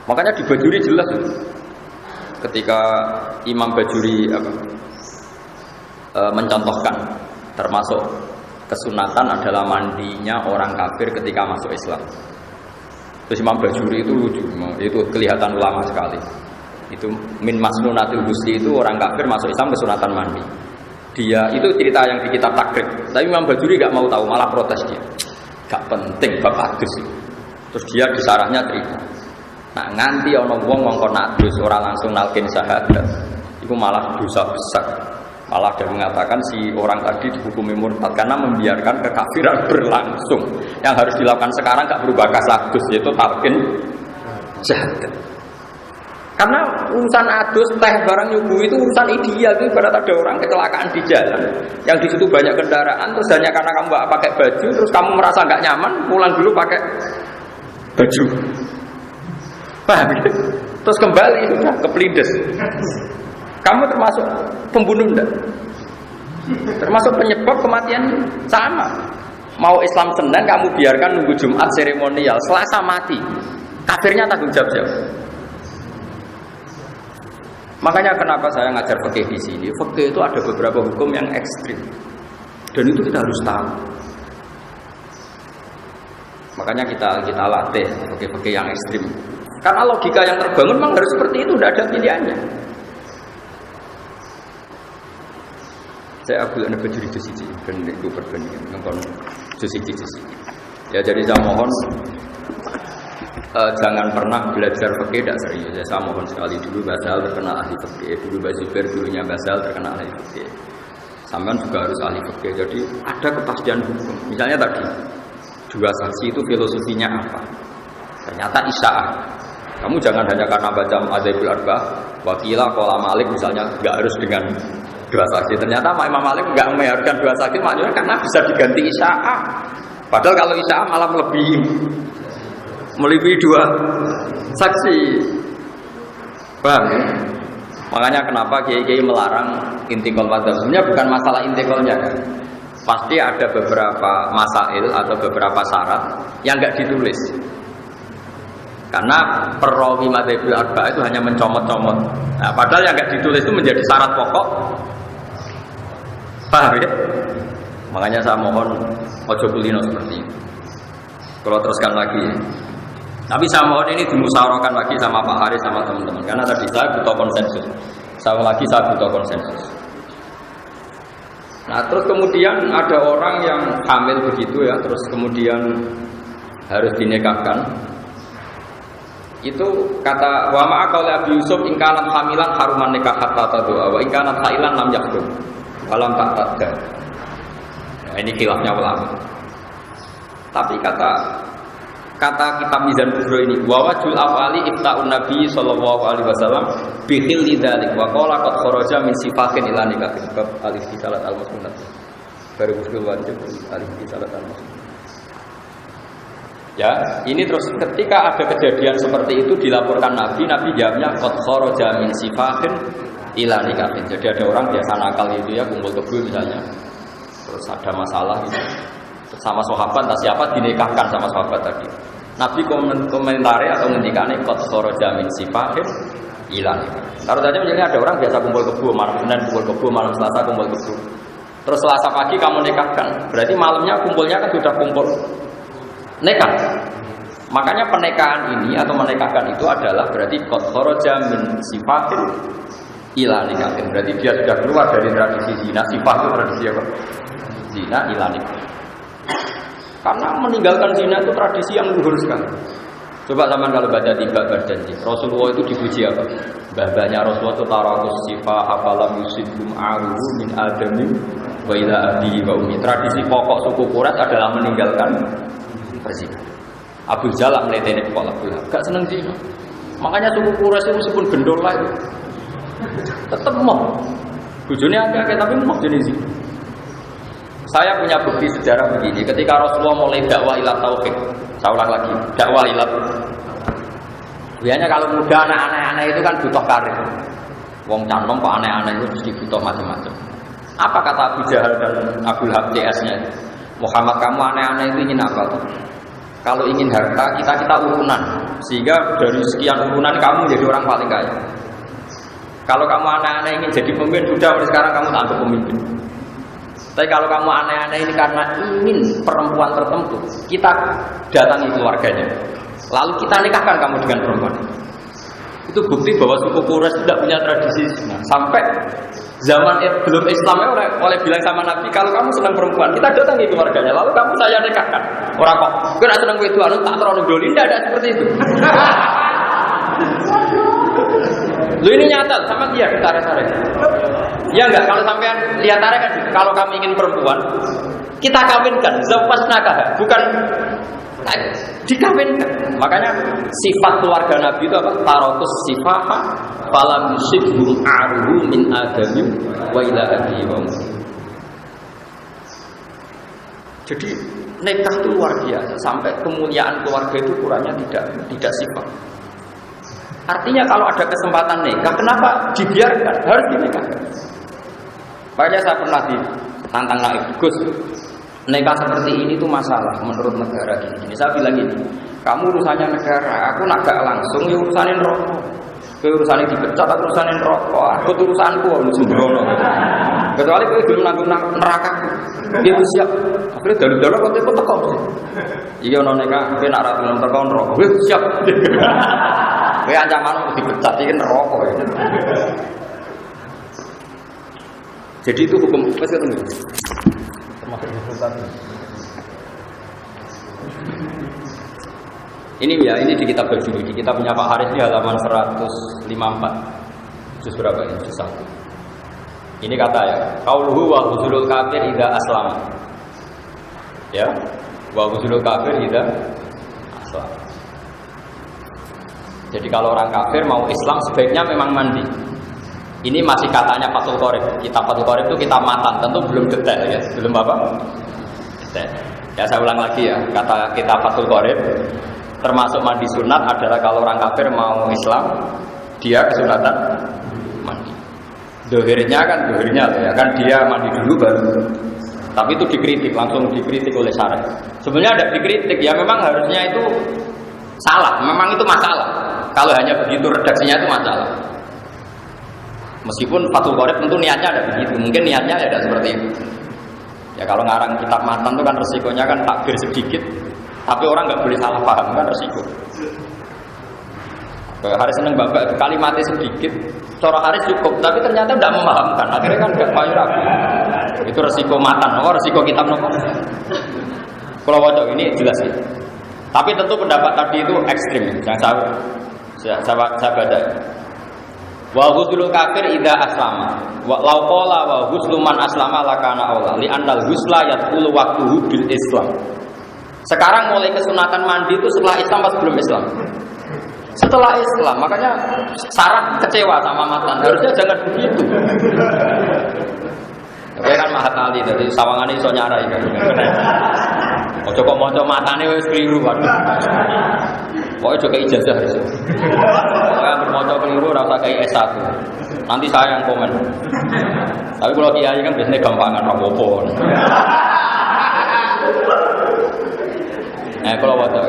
Makanya di Bajuri jelas ketika Imam Bajuri mencontohkan termasuk kesunatan adalah mandinya orang kafir ketika masuk Islam. Terus Imam Bajuri itu lucu, itu kelihatan ulama sekali. Itu min masnunatil husli, itu orang kafir masuk Islam kesunatan mandi. Dia itu cerita yang di kitab takrib. Tapi Imam Bajuri gak mau tahu, malah protes dia. Gak penting bab adus. Terus dia di sarahnya cerita. Nah nganti ana wong ngongkon adus ora langsung nalkin syahadat. Itu malah dosa besar. Malah dia mengatakan si orang tadi dihukumi murtad karena membiarkan kekafiran berlangsung. Yang harus dilakukan sekarang gak berubah kasadus, yaitu talqin syahadat. Karena urusan adus, teh, barang nyuguh itu urusan ideal. Itu pada ada orang kecelakaan di jalan yang di situ banyak kendaraan, terus hanya karena kamu gak pakai baju, terus kamu merasa gak nyaman, pulang dulu pakai baju. Paham ya? Terus kembali sudah kepelindes. Kamu termasuk pembunuh enggak? Termasuk penyebab kematian sama. Mau Islam Senin kamu biarkan nunggu Jumat seremonial, Selasa mati. Kafirnya tanggung jawab siapa? Makanya kenapa saya ngajar fikih di sini? Fikih itu ada beberapa hukum yang ekstrim. Dan itu kita harus tahu. Makanya kita latih fikih-fikih yang ekstrim. Karena logika yang terbangun memang harus seperti itu, tidak ada pilihannya. Saya Abdul Anak Bajuri Jusiji dan itu perbandingan nongkon Jusiji. Ya jadi saya mohon jangan pernah belajar fikih tidak serius. Saya mohon sekali dulu Basal terkenal ahli fikih, dulu Mbak Zubair dulunya Basal terkenal ahli fikih. Sampean juga harus ahli fikih. Jadi ada kepastian hukum. Misalnya tadi dua saksi itu filosofinya apa? Ternyata isya'ah. Kamu jangan hanya karena baca Adzabul Arba'ah, wakilah qala Malik misalnya enggak harus dengan dua saksi. Ternyata Imam Malik enggak mengharuskan dua saksi maknanya karena bisa diganti isya'ah. Padahal kalau isya'ah malah melebihi dua saksi. Paham ya? Makanya kenapa kiai-kiai melarang intikal madzhab? Sebenarnya bukan masalah intikalnya kan. Pasti ada beberapa masail atau beberapa syarat yang enggak ditulis. Karena perawi madzhabul arba'ah itu hanya mencomot-comot. Nah, padahal yang enggak ditulis itu menjadi syarat pokok. Paham ya? Makanya saya mohon ojo kulino seperti ini. Kalau teruskan lagi. Tapi saya mohon ini dimusyawarahkan lagi sama Pak Haris sama teman-teman. Karena tadi saya butuh konsensus. Saya butuh konsensus. Nah terus kemudian ada orang yang hamil begitu ya, terus kemudian harus dinikahkan. Itu kata wa ma'aqal Abi Yusuf in kanat hamilan haruman nikah hatta tadua wa in kanat hailan lam yaqdu walam ta'tadda. Nah, ini khilafnya ulama. Tapi kata kitab Mizan Kubro ini wa wajul afali ifta'un Nabi sallallahu alaihi wasallam bi khilli dzalik wa qala qad kharaja min sifatin ila nikah bab al-istisalat al-musnad baru usul wajib al-istisalat al-musnad. Ya, ini terus ketika ada kejadian seperti itu dilaporkan Nabi jawabnya qad kharaja min sifatin ila nikah. Jadi ada orang biasa nakal itu ya kumpul kebo misalnya. Terus ada masalah gitu. Sama sahabat entah siapa dinikahkan sama sahabat tadi. Nabi komentari atau ngendikane qad kharaja min sifatin ila nikah. Taruh saja misalnya ada orang biasa kumpul kebo malam Senin kumpul kebo, malam Selasa kumpul kebo. Terus Selasa pagi kamu nikahkan. Berarti malamnya kumpulnya kan sudah kumpul nikah. Makanya penekahan ini atau menekahkan itu adalah berarti qad kharaja min sifatin ila nikahin. Berarti dia sudah keluar dari tradisi zina. Sifat itu tradisi apa? Zina ila nikah. Karena meninggalkan zina itu tradisi yang luhur sekali. Coba zaman kalau baca tiba berjanji Rasulullah itu dipuji apa? Bahbahnya Rasulullah itu tarakus sifah apalam yusibum aruhu min adami wa ila abi wa umi. Tradisi pokok suku Quraisy adalah meninggalkan berzina. Abu Jalal meletene kepala bola, gak seneng zina. Makanya suku Quraisy itu meskipun gendol lah itu tetap mau. Bojone akeh tapi mau jenis zina. Saya punya bukti sejarah begini, ketika Rasulullah mulai dakwah ila tauhid. Saya ulang lagi, dakwah ila. Biasanya kalau muda anak-anak itu kan butuh karir. Wong canom kok aneh-aneh itu mesti butuh macam-macam. Apa kata Abu Jahal dan Abu Lahab CS-nya? Muhammad, kamu aneh-aneh itu ingin apa tuh? Kalau ingin harta, kita urunan. Sehingga dari sekian urunan kamu jadi orang paling kaya. Kalau kamu aneh-aneh ingin jadi pemimpin, sudah mulai sekarang kamu tak untuk pemimpin. Tapi kalau kamu aneh-aneh ini karena ingin perempuan tertentu, kita datangi keluarganya. Lalu kita nikahkan kamu dengan perempuan. Itu bukti bahwa suku Quraisy tidak punya tradisi zina. Sampai zaman belum Islamnya oleh bilang sama Nabi, kalau kamu senang perempuan, kita datangi keluarganya. Lalu kamu saya nikahkan. Orang kok, kena senang itu anu tak terlalu doli, tidak ada seperti itu. Lu ini nyata sama dia ditarik-tarik. Ya enggak, kalau sampean lihat tarik kan, kalau kamu ingin perempuan, kita kawinkan, zawwajnaka, bukan dikawinkan. Makanya sifat keluarga Nabi itu apa? Tarakus sifaha falam yusibhum aruhu min adami wa ila abi wa ummi. Jadi nikah itu luar biasa, sampai kemuliaan keluarga itu ukurannya tidak sifat. Artinya kalau ada kesempatan nikah, kenapa dibiarkan? Harus dinikahkan. Makanya saya pernah ditantang naik Gus, nikah seperti ini tuh masalah menurut negara gini. Saya bilang gini, kamu urusannya negara, aku nak gak langsung ya urusanin rokok. Urusannya dipecat, aku urusanin rokok. Aku urusanku, aku sembrono. Kecuali aku belum nanggung neraka. Dia siap. Akhirnya dalu-dalu kok itu tekok. Iya no nikah, aku nak ratu tekok rokok. Siap. Kayak ancaman dipecat, ini rokok ya. Jadi itu hukum apa sih teman? Termasuk dipecat. Ini ya, ini di kitab Bajuri, di kitab punya Pak Haris di halaman 154. Juz berapa ini? Juz 1. Ini kata ya, qauluhu wa huzulul kafir idza aslama. Ya, wa huzulul kafir idza aslama. Jadi kalau orang kafir mau Islam sebaiknya memang mandi. Ini masih katanya Fathul Qorib. Kitab Fathul Qorib itu kitab matan, tentu belum detail ya. Belum apa? Detail. Ya saya ulang lagi ya, kata kitab Fathul Qorib termasuk mandi sunat adalah kalau orang kafir mau Islam, dia kesunatan mandi. Dohirnya ya kan dia mandi dulu baru. Tapi itu dikritik, langsung dikritik oleh syarah. Sebenarnya ada dikritik, ya memang harusnya itu salah, memang itu masalah. Kalau hanya begitu redaksinya itu masalah. Meskipun Fathul Qorib tentu niatnya ada begitu, mungkin niatnya ada seperti itu. Ya kalau ngarang kitab matan itu kan resikonya kan takbir sedikit, tapi orang nggak boleh salah paham kan resiko. Haris seneng bapak kalimatnya sedikit, cara Haris cukup, tapi ternyata tidak memahamkan. Akhirnya kan nggak mayu ragu. Itu resiko matan, resiko kitab nopo. Kalau wajah ini jelas sih. Tapi tentu pendapat tadi itu ekstrim, yang saya baca. Wa ghuslu kafir idza aslama. Wa law qala wa ghuslu man aslama lakana aula li annal ghusla yadkhulu waqtuhu bil Islam. Sekarang mulai kesunatan mandi itu setelah Islam atau sebelum Islam? Setelah Islam, makanya Sarah kecewa sama matan. Harusnya jangan begitu. Kowe kan mahat ali dari sawangane iso nyarai kan. Ojo kok maca matane wis keliru waduh. Pokoke ojo kei ijazah wis. Pokoke bermaca keliru ora usah kei S1. Nanti saya yang komen. Tapi kalau kiai kan biasanya gampangan apa-apa. Kalau waca.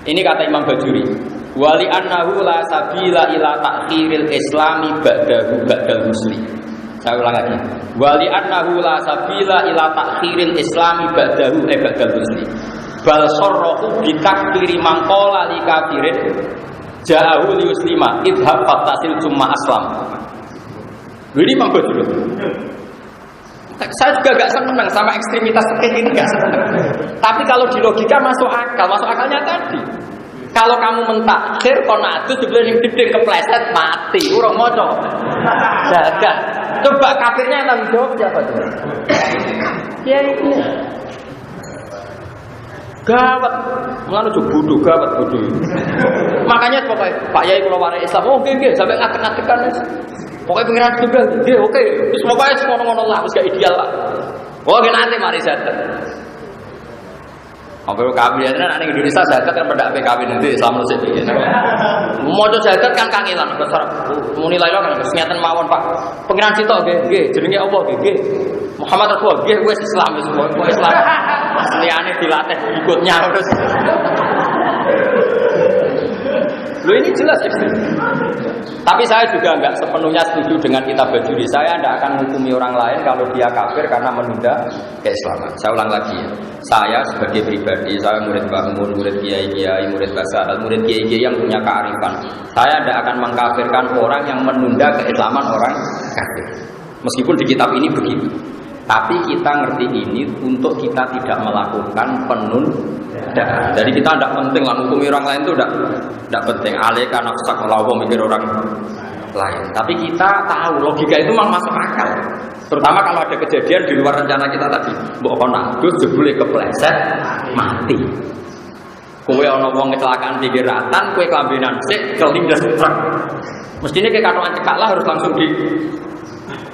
Ini kata Imam Bajuri. Wali annahu la sabila ila ta'khiril islami ba'dahu ba'dal muslim. Saya ulang lagi. Wali annahu la sabila ila ta'khiril islami ba'dahu ba'dal muslim. bal sarrahu bitakfiri mangqala li kafirin ja'ahu liuslima idhab fattasil summa aslam. Ini Imam Bajuri. Saya juga gak senang sama ekstremitas seperti ini, gak senang. Tapi kalau di logika masuk akal, masuk akalnya tadi. Kalau kamu mentakhir konatus dibeli gede kepleset mati, urung moco. Jaga. Coba kafirnya tanggung jawab siapa tuh? Ya ini. Gawat, mulane aja bodoh, gawat bodoh. Makanya pokoknya Pak Yai kula warai Islam, oh nggih sampai ngatek-ngatekan wis. Pokoke pengiran tunggal, nggih oke. Wis pokoke ngono-ngono lah, wis gak ideal lah. Oh nggih nanti mari zakat. Apa kawin nek ning Indonesia zakat kan pendak kawin nanti Islam resik iki. Moco zakat kan kangelan besar. Muni lailo kan ngeten mawon Pak. Pengiran sitok nggih, jenenge apa nggih? Muhammad Rasulullah nggih wis Islam wis kok Islam. Asliane dilatih ikutnya terus. Loh ini jelas ekstrim. Tapi saya juga enggak sepenuhnya setuju dengan kitab Bajuri. Saya tidak akan menghukumi orang lain kalau dia kafir karena menunda keislaman. Saya ulang lagi ya. Saya sebagai pribadi, saya murid Mbah Mun, murid kiai-kiai, murid Basar, murid kiai-kiai yang punya kearifan. Saya tidak akan mengkafirkan orang yang menunda keislaman orang kafir. Meskipun di kitab ini begitu. Tapi kita ngerti ini untuk kita tidak melakukan penundaan. Jadi kita tidak penting lah menghukumi orang lain itu tidak penting. Alika nafsak lawa mikir orang lain. Tapi kita tahu logika itu memang masuk akal. Terutama kalau ada kejadian di luar rencana kita tadi. Mbok kono terus jebule kepleset mati. Kowe ana wong kecelakaan pinggir ratan, kowe kelambenan sik kelindes truk. Mestinya kayak katokan cekak lah harus langsung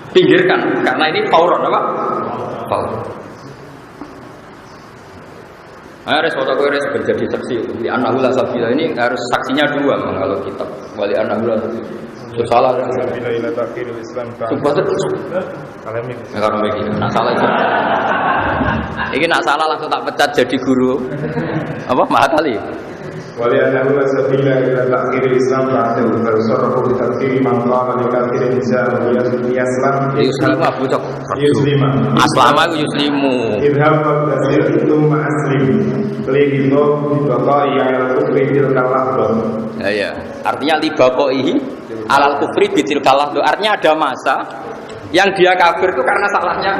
pinggirkan karena ini fauron apa? Fauron. Harus foto gue harus menjadi saksi. Di anahula sabila ini harus saksinya dua kalau kitab. Wali anahula salah. Sabila ila takhirul Islam. Sumpah terus. Kalau begini, nak salah itu. Ini nak salah langsung tak pecat jadi guru. Apa Mahatali? Wali anahula sabila ila takhirul Islam ba'dahu farsarahu bi takhiri man qala li kathirin ja'u yaslam yuslima bucok yuslima aslama yuslimu idhab tasir thumma aslim lido baqai ala kufri bil kalahdo. Ya artinya li baqai alal kufri bil kalahdo, artinya ada masa yang dia kafir itu karena salahnya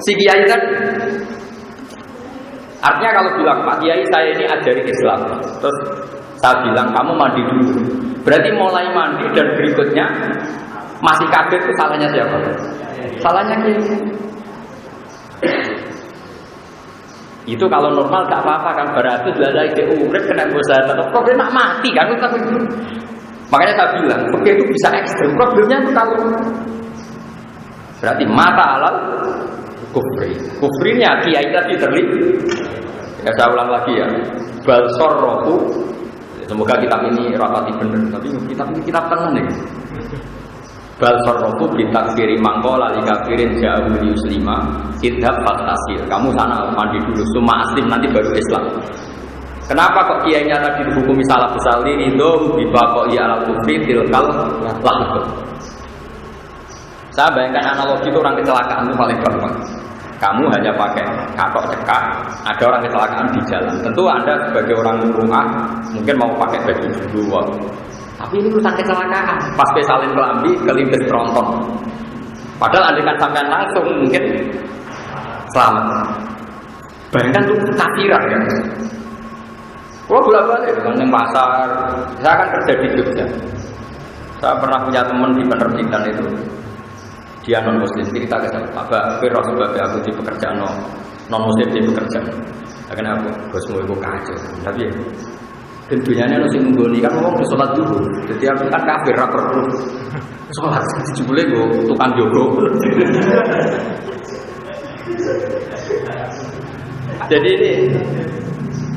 si kiai tadi. Artinya kalau bilang Pak Kiai saya ini ajari Islam, terus saya bilang kamu mandi dulu, berarti mulai mandi dan berikutnya masih kafir itu salahnya siapa? Salahnya Kiai. Itu kalau normal gak apa-apa kan, berarti sudah ide urip kena dosa tetap kok nak mati kan? Makanya saya bilang, oke itu bisa ekstrem. Problemnya itu kalau berarti mata alal kufrinya kiai tadi terlibat. Ya saya ulang lagi ya. Bal sarrahu. Semoga kitab ini rapati benar, tapi kitab ini kitab tenang nih. Bal sarrahu bi takfiri mangqala li kafirin ja'u yuslima idhab fatasir. Kamu sana mandi dulu summa aslim nanti baru Islam. Kenapa kok kiainya tadi dihukumi salah besar ini itu bibaqai ala kufri tilkal lahdu. Saya bayangkan analogi itu orang kecelakaan itu paling gampang. Kamu hanya pakai katok cekak, ada orang kecelakaan di jalan. Tentu Anda sebagai orang rumah mungkin mau pakai baju dulu. Tapi ini urusan kecelakaan. Pas salin kelambi, kelindes tronton. Padahal andaikan sampean langsung mungkin selamat. Bayangkan itu kafiran ya. Kalau bolak-balik dengan pasar, saya kan kerja di Jogja. Saya pernah punya teman di penerbitan itu. Dia non muslim, cerita ke saya, Pak Fir sebabnya aku di pekerjaan non muslim di pekerjaan. Karena aku bosmu itu kacau, tapi ya tentunya nasi nunggoni kan ngomong sholat dulu. Jadi aku kan kafir rapor dulu. Sholat dijubule gue tukang jogo.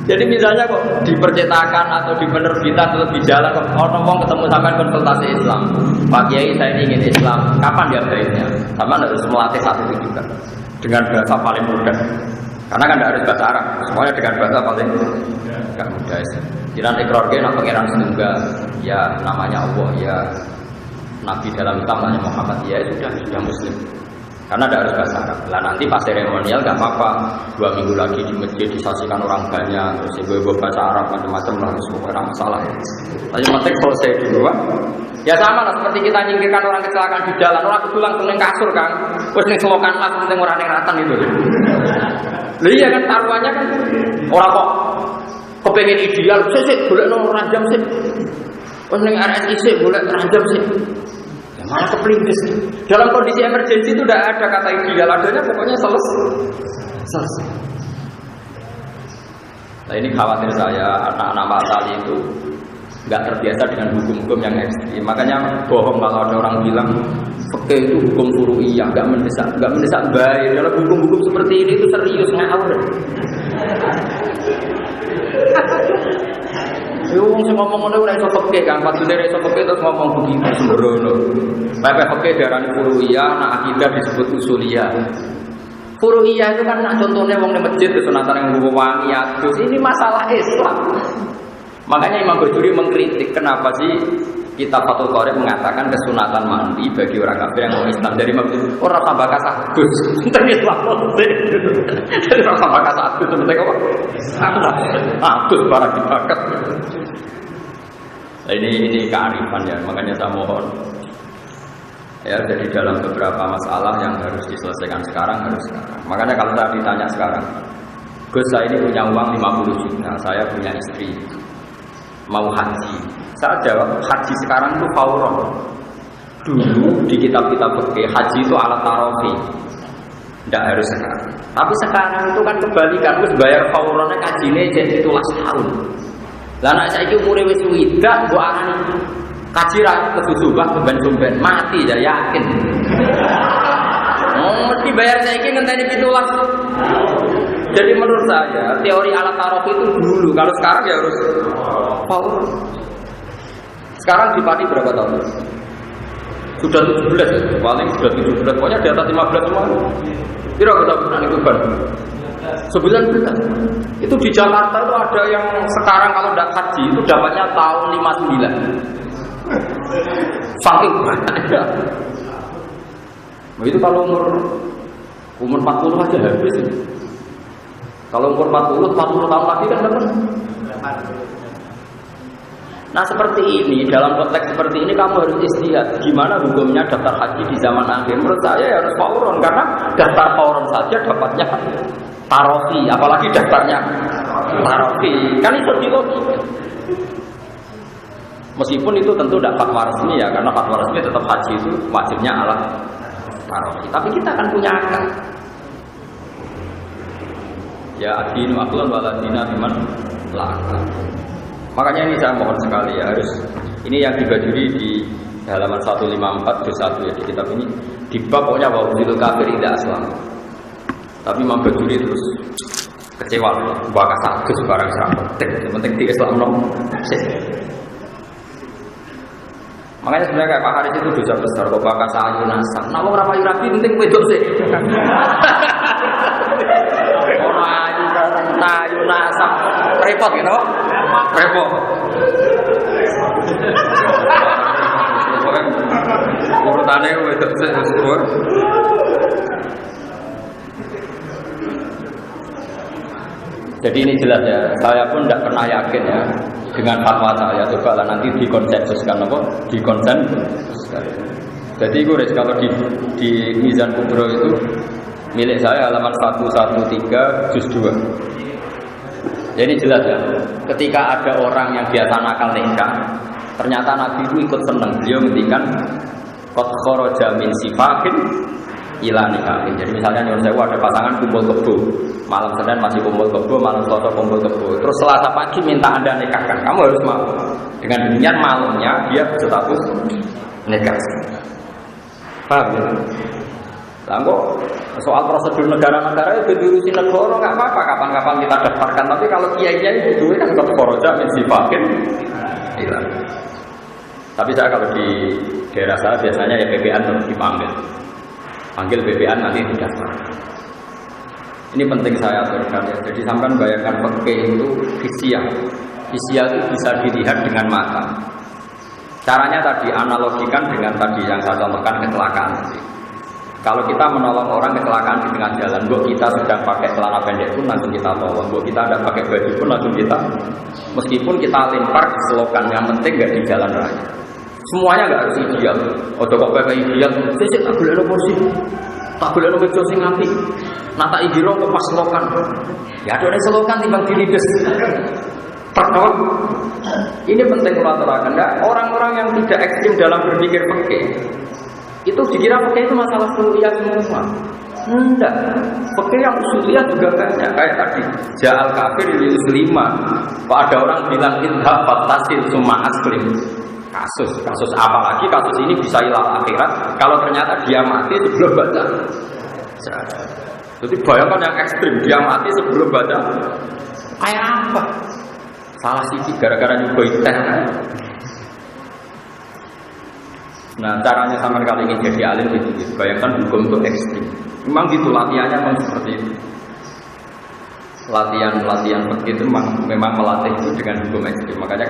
Jadi misalnya kok di percetakan atau di penerbitan atau di jalan kok ngomong ketemu sampai konsultasi Islam, Pak Kiai saya ini ingin Islam, kapan dia baiknya? Sama harus melatih satu itu juga dengan bahasa paling mudah, karena kan tidak harus bahasa Arab, semuanya dengan bahasa paling mudah. Jiran ikrarke nak pangeran setunggal, ya namanya Allah, ya Nabi dalam Islam namanya Muhammad, ya sudah Muslim. Karena tidak harus bahasa Arab. Lah nanti pas seremonial nggak apa-apa. 2 minggu lagi di masjid disaksikan orang banyak, terus ibu-ibu bahasa Arab macam-macam lah, semua orang masalah. Tapi penting selesai dulu, Pak. Ya sama lah seperti kita nyingkirkan orang kecelakaan di jalan, orang itu langsung neng kasur kan, terus neng selokan lah, penting orang neng ratan itu. Lah iya kan taruhannya kan orang kok kepengen ideal, sih boleh nong rajam sih, terus neng RSI sih boleh rajam sih. Malah kepelindes. Dalam kondisi emergensi itu tidak ada kata ideal, adanya pokoknya selesai. Nah ini khawatir saya anak-anak Matali itu nggak terbiasa dengan hukum-hukum yang ekstrim. Makanya bohong kalau ada orang bilang fikih itu hukum furu'iyah, nggak mendesak baik. Dalam hukum-hukum seperti ini itu serius ngawur. Yo wong sing ngomong ngene ora iso fikih kan, padune ora iso fikih terus ngomong begitu sembrono. Bapak fikih darani furu'iyah, nak akidah disebut usuliyah. Furu'iyah itu kan nak contohnya wong ning masjid kesunatan yang nggo wangi adus, ini masalah Islam. Makanya Imam Bajuri mengkritik kenapa sih kitab Fathul Qorib mengatakan kesunatan mandi bagi orang kafir yang mau Islam. Dari Imam Bajuri orang tambah kasadus penting Islam jadi orang tambah kasadus penting apa? Adus barang dibakat. Nah, ini kearifan ya, makanya saya mohon ya, jadi dalam beberapa masalah yang harus diselesaikan sekarang harus sekarang. Makanya kalau saya ditanya sekarang, Gus saya ini punya uang 50 juta, saya punya istri mau haji, saya jawab haji sekarang itu fauron. Dulu di kitab-kitab fikih haji itu alat tarofi, tidak harus sekarang. Tapi sekarang itu kan kebalikan, harus bayar fauronnya kajinya jadi 17 tahun. Lah nek saiki umure wis widak mbok arani kaji ra kesusubah keben-keben mati ya yakin. Mesti bayar saiki ngenteni 17. Jadi menurut saya teori alat tarof itu dulu, kalau sekarang ya harus power. Sekarang di Pati berapa tahun? Sudah 17 ya, paling sudah 17, pokoknya di atas 15 semua. Kira kita bukan itu kan? 19. Itu di Jakarta itu ada yang sekarang kalau tidak haji itu dapatnya tahun 59. Saking banyak. Nah, itu kalau umur 40 aja habis. Kalau umur 40 tahun lagi kan dapat. Nah seperti ini, dalam konteks seperti ini kamu harus istihad gimana hukumnya daftar haji di zaman akhir. Menurut saya ya harus fauron, karena daftar fauron saja dapatnya tarofi, apalagi daftarnya tarofi, kan itu logika. Meskipun itu tentu tidak fatwa resmi ya, karena fatwa resmi tetap haji itu wajibnya ala tarofi. Tapi kita akan punya akal. Ya adinu aqlan waladina biman la'akal. Makanya ini saya mohon sekali ya, harus ini yang dibajuri di halaman 154 juz 1 ya, di kitab ini di bab pokoknya wabudil kafir tidak aslam. Tapi Imam Bajuri terus kecewa, bakas satu barang yang penting di Islam no. Makanya sebenarnya kayak Pak Haris itu dosa besar kok bakas ayu nasab. Nah mau rapayu rapi penting wedok sih. Ayu nasab repot gitu. Repot. Urutannya itu semua. Jadi ini jelas ya. Saya pun tidak pernah yakin ya dengan fatwa saya. Coba lah nanti dikonsensuskan apa? Dikonsensuskan. Jadi Guys kalau di Mizan Kubro itu milik saya halaman 113 juz 2. Jadi jelas ya, ketika ada orang yang biasa nakal nikah, ternyata Nabi itu ikut senang. Beliau ngendikan qad kharaja min sifahin ila nikahin. Jadi misalnya nyuruh saya ada pasangan kumpul kebo, malam Senin masih kumpul kebo, malam Selasa kumpul kebo. Terus Selasa pagi minta Anda nikahkan, kamu harus mau. Dengan demikian malamnya dia berstatus nikah. Paham ya? Kok soal prosedur negara-negara itu diurusin negara nggak apa-apa, kapan-kapan kita daftarkan. Tapi kalau kiainya itu kan koroja mensifakin hilang. Tapi saya kalau di daerah saya biasanya ya BPN terus panggil BPN nanti didaftar. Ini penting saya aturkan ya. Jadi sampai bayangkan fikih itu fisyah itu bisa dilihat dengan mata. Caranya tadi analogikan dengan tadi yang saya contohkan kecelakaan tadi. Kalau kita menolong orang kecelakaan di tengah jalan, buat kita sedang pakai celana pendek pun langsung kita tolong. Buat kita ada pakai baju pun langsung kita, meskipun kita lempar ke selokan, yang penting nggak di jalan raya. Semuanya nggak harus ideal. Oh kok pakai ideal, sih tak boleh ada kursi, tak boleh ada meja sing nganti. Nata ideal kok pas selokan. Ya ada selokan timbang dilides. Pertama, ini penting kalau aturakan. Orang-orang yang tidak ekstrim dalam berpikir fikih itu dikira fikih itu masalah usuliyah semua. Enggak, fikih yang usuliyah juga banyak. Kayak tadi, ja'al kafir li musliman. Kok ada orang bilang idhab fattasil summa aslim. Kasus apalagi kasus ini bisa ilal akhirat kalau ternyata dia mati sebelum baca. Jadi bayangkan yang ekstrim, dia mati sebelum baca. Kayak apa? Salah sisi gara-gara nyuguh teh. Nah, caranya sama kali ini jadi alim gitu. Bayangkan hukum itu ekstrim. Memang gitu latihannya memang seperti itu. Latihan seperti itu memang melatih itu dengan hukum ekstrim. Makanya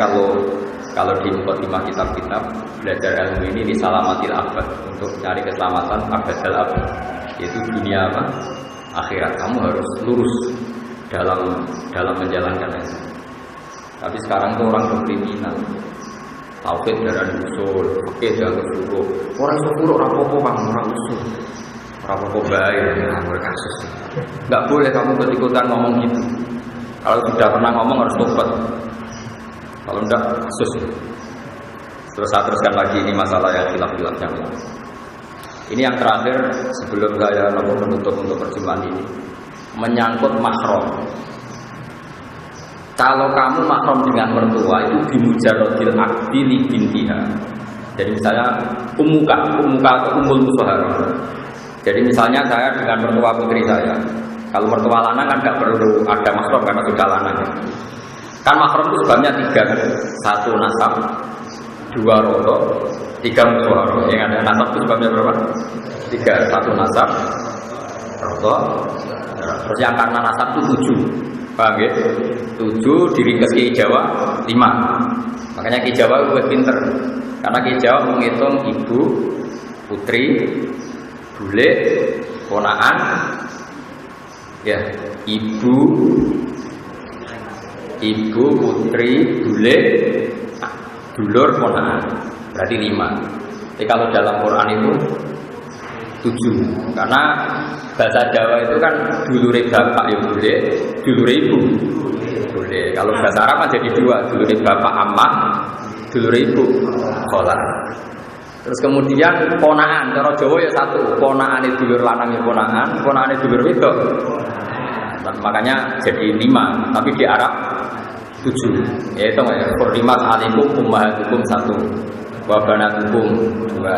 kalau di mukadimah kitab-kitab belajar ilmu ini di salamatil abad untuk cari keselamatan abadal abad, yaitu dunia apa? Akhirat. Kamu harus lurus dalam menjalankan itu. Tapi sekarang tuh orang berkriminal, tauhid darah usul, fikih jangan suruh. Orang suruh rapopo bang, orang usul, rapopo baik, berkasus. Nggak boleh kamu ikut-ikutan ngomong gitu. Kalau sudah pernah ngomong harus tobat. Kalau enggak kasus. Terus saya teruskan lagi ini masalah yang khilaf-khilaf yang lain. Ini yang terakhir sebelum saya menutup untuk perjumpaan ini, menyangkut mahram. Kalau kamu mahram dengan mertua itu bimujarodil akdi li bintiha. Jadi misalnya umuka atau umul musohara. Jadi misalnya saya dengan mertua putri saya. Kalau mertua lanang kan nggak perlu ada mahram karena sudah lanang. Kan mahram itu sebabnya 3, 1 nasab, 2 rodo, 3 musohara. Yang ada nasab itu sebabnya berapa? 3, 1 nasab, rodo. Terus yang karena nasab itu 7. Paham ya? 7 diringkas Ki Jawa 5. Makanya Ki Jawa itu pinter. Karena Ki Jawa menghitung ibu, putri, bule, ponakan, ya, ibu, putri, bule, dulur, ponakan. Berarti 5. Jadi kalau dalam Quran itu 7. Karena bahasa Jawa itu kan dulure bapak ya boleh, dulure ibu boleh. Kalau bahasa Arab kan jadi 2, dulure bapak ammah, dulure ibu kholah. Terus kemudian ponakan, cara Jawa ya 1, ponakan itu dulur lanang ya ponakan itu dulur wedok. Nah, makanya jadi 5, tapi di Arab 7. Ya itu ya, hurrimat alaikum ummahatukum 1, wa banatukum 2,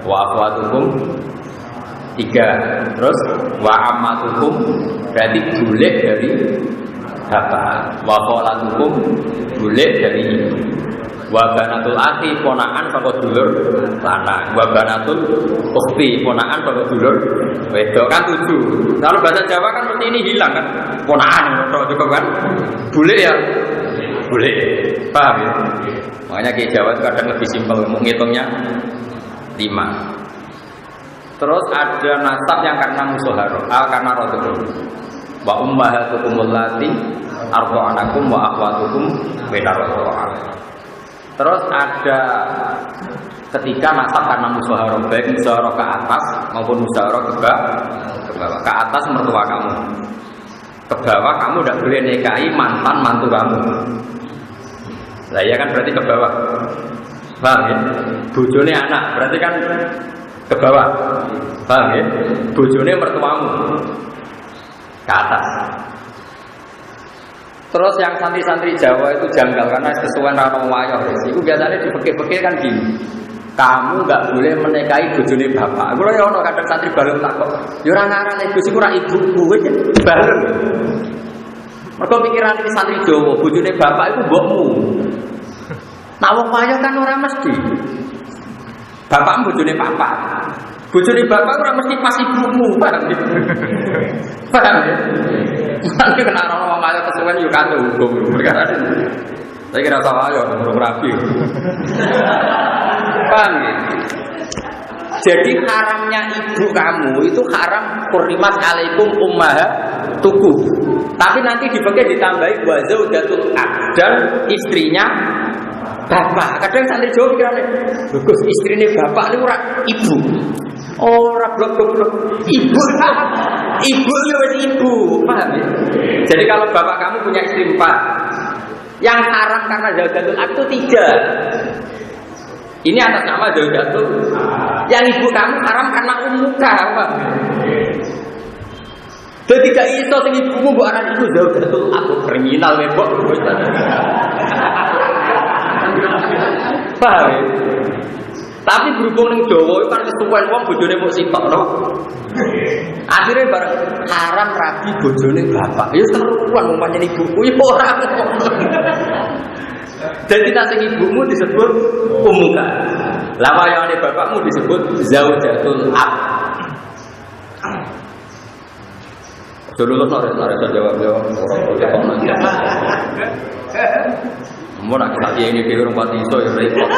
wa akhwatukum 3, terus wa ammatukum berarti boleh dari bapak, wa kholatukum boleh dari ibu, wa banatul akhi ponakan saka dulur lanang, wa banatul ukhti ponakan saka dulur wedok. Kan 7. Kalau bahasa Jawa kan seperti ini hilang kan, ponakan cukup kan, boleh ya boleh, paham ya? Makanya Ki Jawa itu kadang lebih simpel menghitungnya 5. Terus ada nasab yang karena musoharo, karena rotukum. Wa ummahatukum allati ardha'anakum wa akhwatukum bainar rotu'ah. Terus ada ketika nasab karena musoharo, baik musoharo ke atas maupun musoharo ke bawah. Ke atas mertua kamu, ke bawah kamu tidak boleh nikahi mantan mantu kamu. Lah ya kan berarti ke bawah. Paham ya? Bojone anak berarti kan ke bawah, paham ya? Bojone mertuamu ke atas. Terus yang santri-santri Jawa itu janggal karena kesuwen rano wayo. Itu biasanya di fikih-fikih kan gini. Kamu nggak boleh menikahi bojone bapak. Kulo ya ono kadang santri bareng takok. Ya ora ngarane Gus iku ora ibuku wis bareng. Mergo pikiran iki santri Jawa, bojone bapak iku mbokmu. Nah wong wayo kan ora mesti. Bapak bojone papa. Bojone bapak ora mesti pas ibumu, paham ya? Paham ya? Mane kena orang wayo kesuwen yo kate hukum perkara itu. Saya kira salah ya urung rapi. Paham ya? Jadi haramnya ibu kamu itu haram hurrimat alaikum ummahatukum. Tapi nanti dipakai ditambahi wa zaujatul ab dan istrinya bapak. Kadang santri Jawa pikirane, bagus istrine bapak niku ora ibu. Ora blok-blok. Ibu. Ibu ya wis ibu, paham ya? Jadi kalau bapak kamu punya istri 4, yang haram karena zaujatul ab itu 3. Ini atas nama zaujatul. Yang ibu kamu haram karena ummuka, paham? Jadi tidak iso sing ibumu mbok aran iku zaujatul ab, kriminal wae mbok. Paham ya? Tapi berhubung ning Jawa kan kesuwen wong bojone mung sitok to. Akhire bareng haram rabi bojone bapak. Ya keruan wong pancen ibuku ya ora. Jadi tak sing ibumu disebut ummuka. Lah wayane bapakmu disebut zaujatul ab. Dulu lo nore jawab orang mau nak kita ini biar orang pati so ya repot.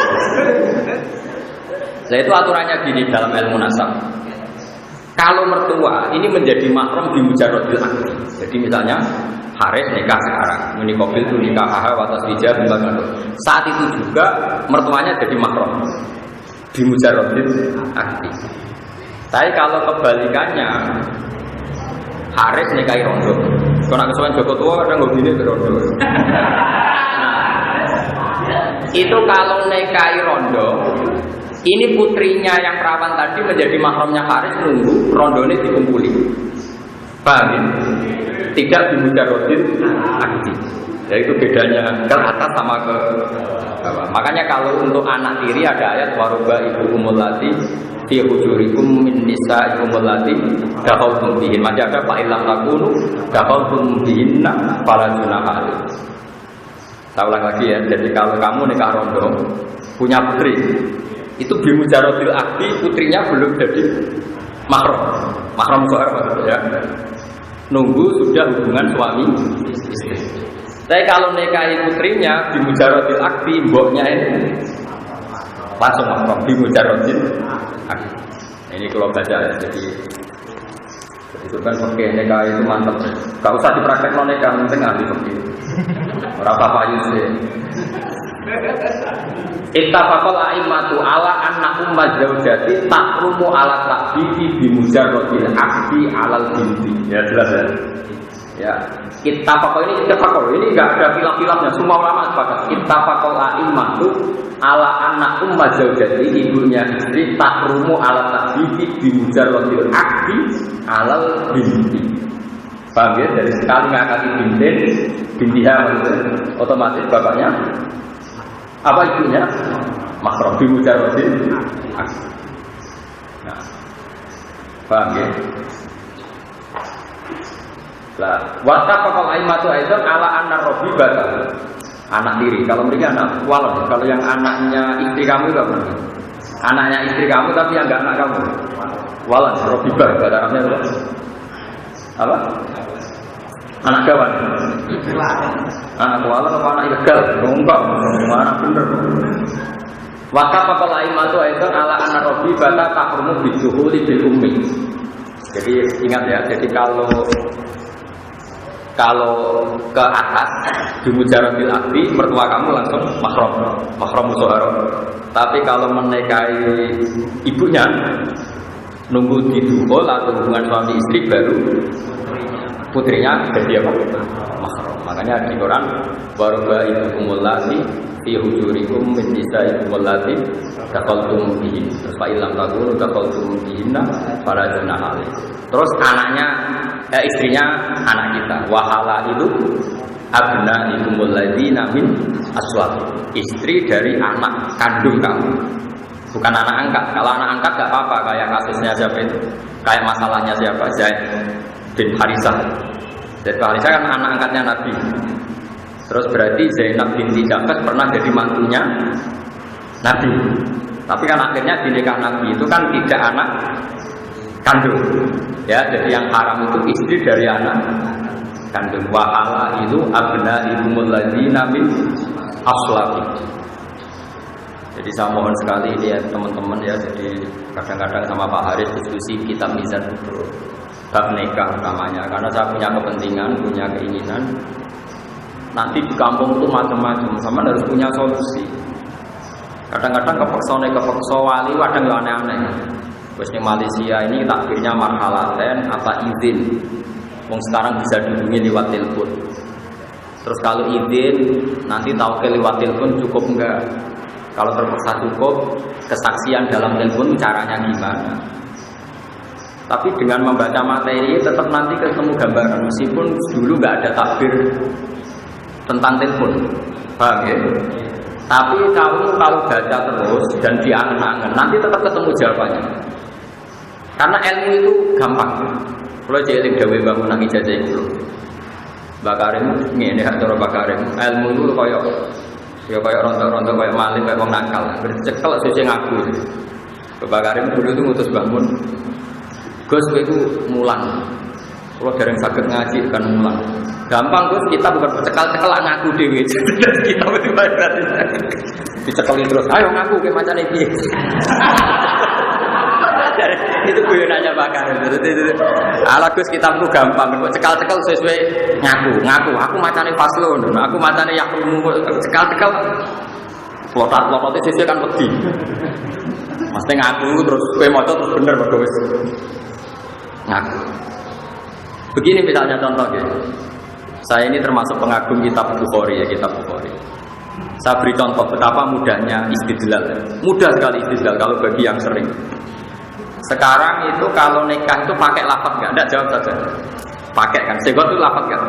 Nah itu aturannya gini dalam ilmu nasab. Kalau mertua ini menjadi mahram di mujarrodil akdi. Jadi misalnya Haris nikah sekarang, Munikobil itu nikah haha watas wijah bimbagan. Saat itu juga mertuanya jadi mahram di mujarrodil akdi. Tapi kalau kebalikannya Haris nikahi rondo. Kalau nak kesuwen Joko tua kadang nggak gini rondo. Itu kalau nikahi rondo, ini putrinya yang perawan tadi menjadi mahramnya Haris nunggu rondo ini dikumpuli. Paham ya? Tidak di mujarrodin akdi. Ya itu bedanya ke atas sama ke bawah. Makanya kalau untuk anak tiri ada ayat waruba ibu umulati fi hujurikum min nisa'ikum allati dakhaltum bihin. Masih ada fa illam takunu dakhaltum bihinna fala junaha alaikum. Saya ulang lagi ya. Jadi kalau kamu nikah rondo punya putri, itu bi mujarrodil akdi putrinya belum jadi mahram soal ya. Nunggu sudah hubungan suami istri. Tapi kalau nikahi putrinya di mujarrodil akdi mboknya ini langsung mahram di mujarrodil akdi. Ini kalau baca ya, jadi itu kan oke nikah itu mantap. Gak usah dipraktek nikah, penting ahli fikih. Ora apa-apa yuse. Ittafaqal a'immatu ala anna ummaz zaujati tahrumu ala ta'bibi bi mujarrodil akdi alal binti. Ya jelas ya. Ya, ittafaqal ini enggak ada khilaf-khilafnya, semua ulama sepakat. Ittafaqal a'immatu ala anna ummaz zaujati ibunya istri tahrumu ala ta'bibi bi mujarrodil akdi alal binti. Paham ya? Dari sekali ngangkati bintiha otomatis bapaknya apa ibunya mahram bi mujarrodil akdi. Nah, paham ya? Lah, wattafaqal a'immatu aidan ala anna rabibata anak tiri. Kalau mereka anak walad, kalau yang anaknya istri kamu itu apa? Anaknya istri kamu tapi yang enggak anak kamu. Walad, rabibah bahasa Arabnya apa? Anak kawan. Anak walad apa anak ilegal? Enggak, mana bener. Wattafaqal a'immatu aidan ala anna rabibata tahrumu bijuhuli bil ummi. Jadi ingat ya, jadi kalau ke atas di mujarrodil akdi mertua kamu langsung mahram musyawarah. Tapi kalau menikahi ibunya nunggu didukhul atau hubungan suami istri baru putrinya jadi apa? Mahram. Makanya di Quran waruba ibukumul lati fi hujurikum min nisa'ikum allati dakhaltum bihin. Terus fa illam takunu dakhaltum bihinna fala junaha alaikum. Terus anaknya istrinya anak kita. Wahala itu abna ikumul ladzina min aswab. Istri dari anak kandung kamu. Bukan anak angkat. Kalau anak angkat enggak apa-apa, kayak kasusnya siapa itu? Kayak masalahnya siapa? Zaid bin Harisah. Zaid bin Harisah kan anak angkatnya Nabi. Terus berarti Zainab binti Jahsh pernah jadi mantunya Nabi. Tapi kan akhirnya di nikah Nabi itu kan tidak anak kandung. Ya, jadi yang haram itu istri dari anak kandung. Wahala itu abna ibumul ladzina min aslabi. Jadi saya mohon sekali lihat teman-teman ya, jadi kadang-kadang sama Pak Haris diskusi kitab Mizan itu bab nikah utamanya, karena saya punya kepentingan, punya keinginan nanti di kampung itu macam-macam, sama harus punya solusi. Kadang-kadang kepeksa wali kadang yang aneh-aneh. Terus di Malaysia ini takbirnya marhalaten atau izin. Wong sekarang bisa dihubungi lewat telepon. Terus kalau izin nanti tahu ke lewat telepon cukup enggak? Kalau terpaksa cukup, kesaksian dalam telepon caranya gimana? Tapi dengan membaca materi tetap nanti ketemu gambaran, meskipun dulu nggak ada takbir tentang telepon, paham ya? Tapi kalau baca terus dan diangen-angen, nanti tetap ketemu jawabannya. Karena ilmu itu gampang. Kalau jadi dewe bangun nang ijazah itu, Bakarim ngene hak cara Bakarim, ilmu itu kayak rontok-rontok kayak maling kayak wong nakal. Bercekel sesuk ngaku. Bakarim dulu itu ngutus bangun. Gus kowe iku mulang. Kalau dereng saged ngaji kan mulang. Gampang Gus, kita bukan cekal-cekal ngaku dhewe. Kita itu berarti dicekeli terus. Ayo ngaku ke macane piye. Itu guyonannya bakar. Ala Gus kitabku gampang, kok cekal-cekal sesuai ngaku. Aku macane paslon, aku macane yakmu cekal-cekal. Lotat-lotote sesuai kan wedi. Mesti ngaku terus kowe maca terus bener kok wis. Ngaku. Begini misalnya contoh ya. Saya ini termasuk pengagum kitab Bukhari ya, kitab Bukhari. Saya beri contoh betapa mudahnya istidlal. Mudah sekali istidlal kalau bagi yang sering. Sekarang itu kalau nikah itu pakai lafaz enggak? Enggak, jawab saja. Pakai kan? Segot itu lafaz enggak?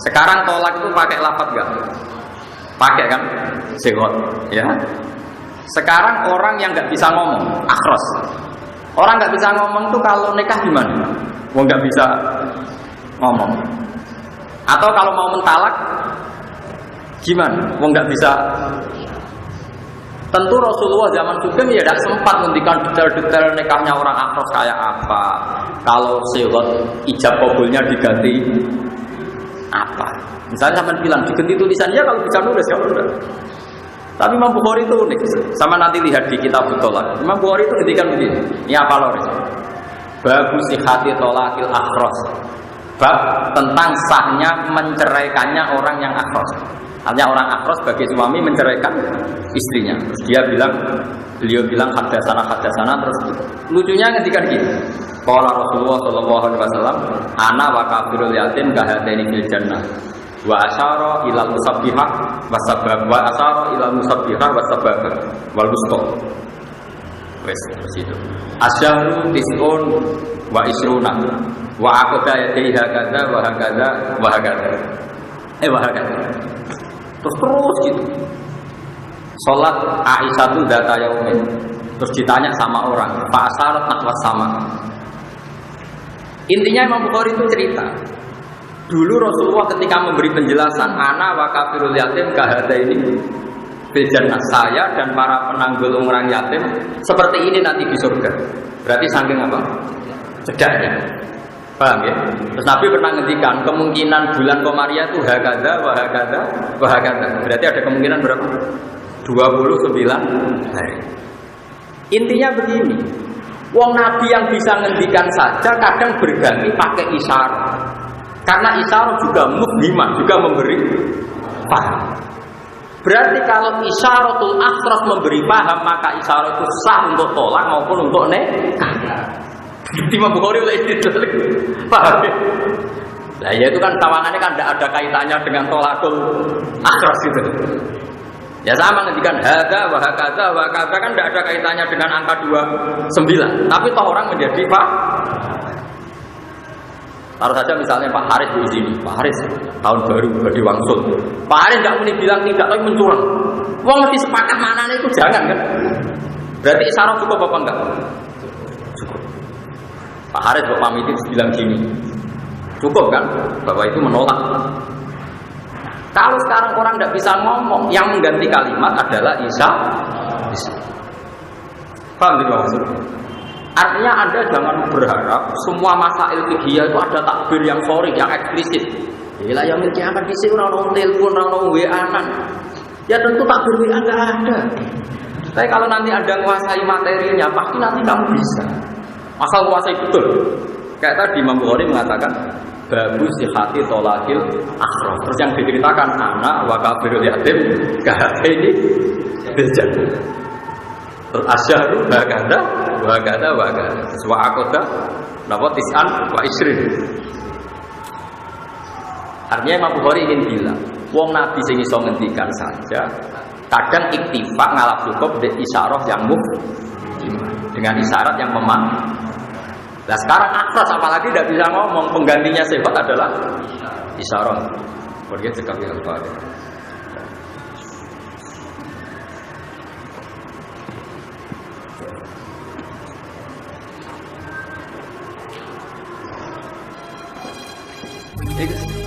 Sekarang tolak itu pakai lafaz enggak? Pakai kan? Segot, ya. Sekarang orang yang enggak bisa ngomong, akhros. Orang enggak bisa ngomong tuh kalau nikah gimana? Wong enggak bisa ngomong. Atau kalau mau mentalak gimana? Wong enggak bisa. Tentu Rasulullah zaman Sugeng ya tidak sempat menghentikan detail-detail nikahnya orang akhros kayak apa. Kalau sihot ijab kabulnya diganti apa? Misalnya sampai bilang diganti tulisannya kalau bisa nulis kalau enggak. Tapi Imam Bukhari itu unik. Sama nanti lihat di kitab Tolak. Imam Bukhari itu ketika begini. Ini apa loh? Babu sihati tolakil akhros. Bab tentang sahnya menceraikannya orang yang akhros. Artinya orang akhros bagi suami menceraikan istrinya. Terus beliau bilang hadasana terus lucunya ketika gini. Qala Rasulullah sallallahu alaihi wasallam, ana wa kafirul yatim kahadaini fil jannah. Wa asyara ilal musabbihah wasabab wa asyara ilal musabbihah wasabab wal wusta. Wes itu. Asyharu tis'un wa isruna wa aqda yadaiha kadza wa hakadza wa hakadza. Wa hakadza. Terus gitu. Salat Aisyah itu data yaumin. Terus ditanya sama orang, Pak Asyarat nakwas sama. Intinya Imam Bukhari itu cerita. Dulu Rasulullah ketika memberi penjelasan, ana wa kafirul yatim kahada ini bejana saya dan para penanggul orang yatim seperti ini nanti di surga. Berarti saking apa? Cedaknya. Paham ya? Terus Nabi pernah ngendikan kemungkinan bulan Komariah itu hakada, wahakada. Berarti ada kemungkinan berapa? 29 hari. Intinya begini, wong Nabi yang bisa ngendikan saja kadang berganti pakai isyarat. Karena isyarat juga mufhimah, juga memberi paham. Berarti kalau isyaratul akhras memberi paham, maka isyarat itu sah untuk tolak maupun untuk nikah. Imam Bukhari oleh itu paham ya? Nah ya itu kan tawangannya kan tidak ada kaitannya dengan tolakul akhras itu. Ya sama ngendikan hadza wa hakadza wa hakadza kan tidak ada kaitannya dengan angka 29. Tapi toh orang menjadi Pak. Taruh saja misalnya Pak Haris di sini, Pak Haris tahun baru bagi wangsul. Pak Haris nggak mungkin bilang tidak, tapi mencurang. Wong mesti sepakat mana itu jangan kan? Berarti isyarat cukup apa enggak? Cukup. Pak Haris kok pamit bilang gini, cukup kan? Bahwa itu menolak. Kalau sekarang orang tidak bisa ngomong, yang mengganti kalimat adalah isyarat. Paham tidak maksudnya? Artinya Anda jangan berharap semua masail fikih itu ada takbir yang sharih, yang eksplisit. Ila yaumil kiamat dhisik ora ono telepon, ora ono WA-an. Ya tentu takbir WA nggak ada. Tapi kalau nanti Anda menguasai materinya, pasti nanti kamu bisa. Asal menguasai betul. Kayak tadi Imam Bukhari mengatakan bagus sihati tolakil akhrof. Terus yang diceritakan anak wa kafirul yatim ini bejan. Terus asyharu bagada wa akoda napa tis'an wa isrin. Artinya Imam Bukhari ingin bilang wong Nabi sing iso ngendikan saja kadang iktifak ngalap cukup di isyarah yang dengan isyarat yang memang. Nah sekarang akhras apalagi tidak bisa ngomong, penggantinya sifat adalah isyarah. Pergi sekali al-Fatihah. Itu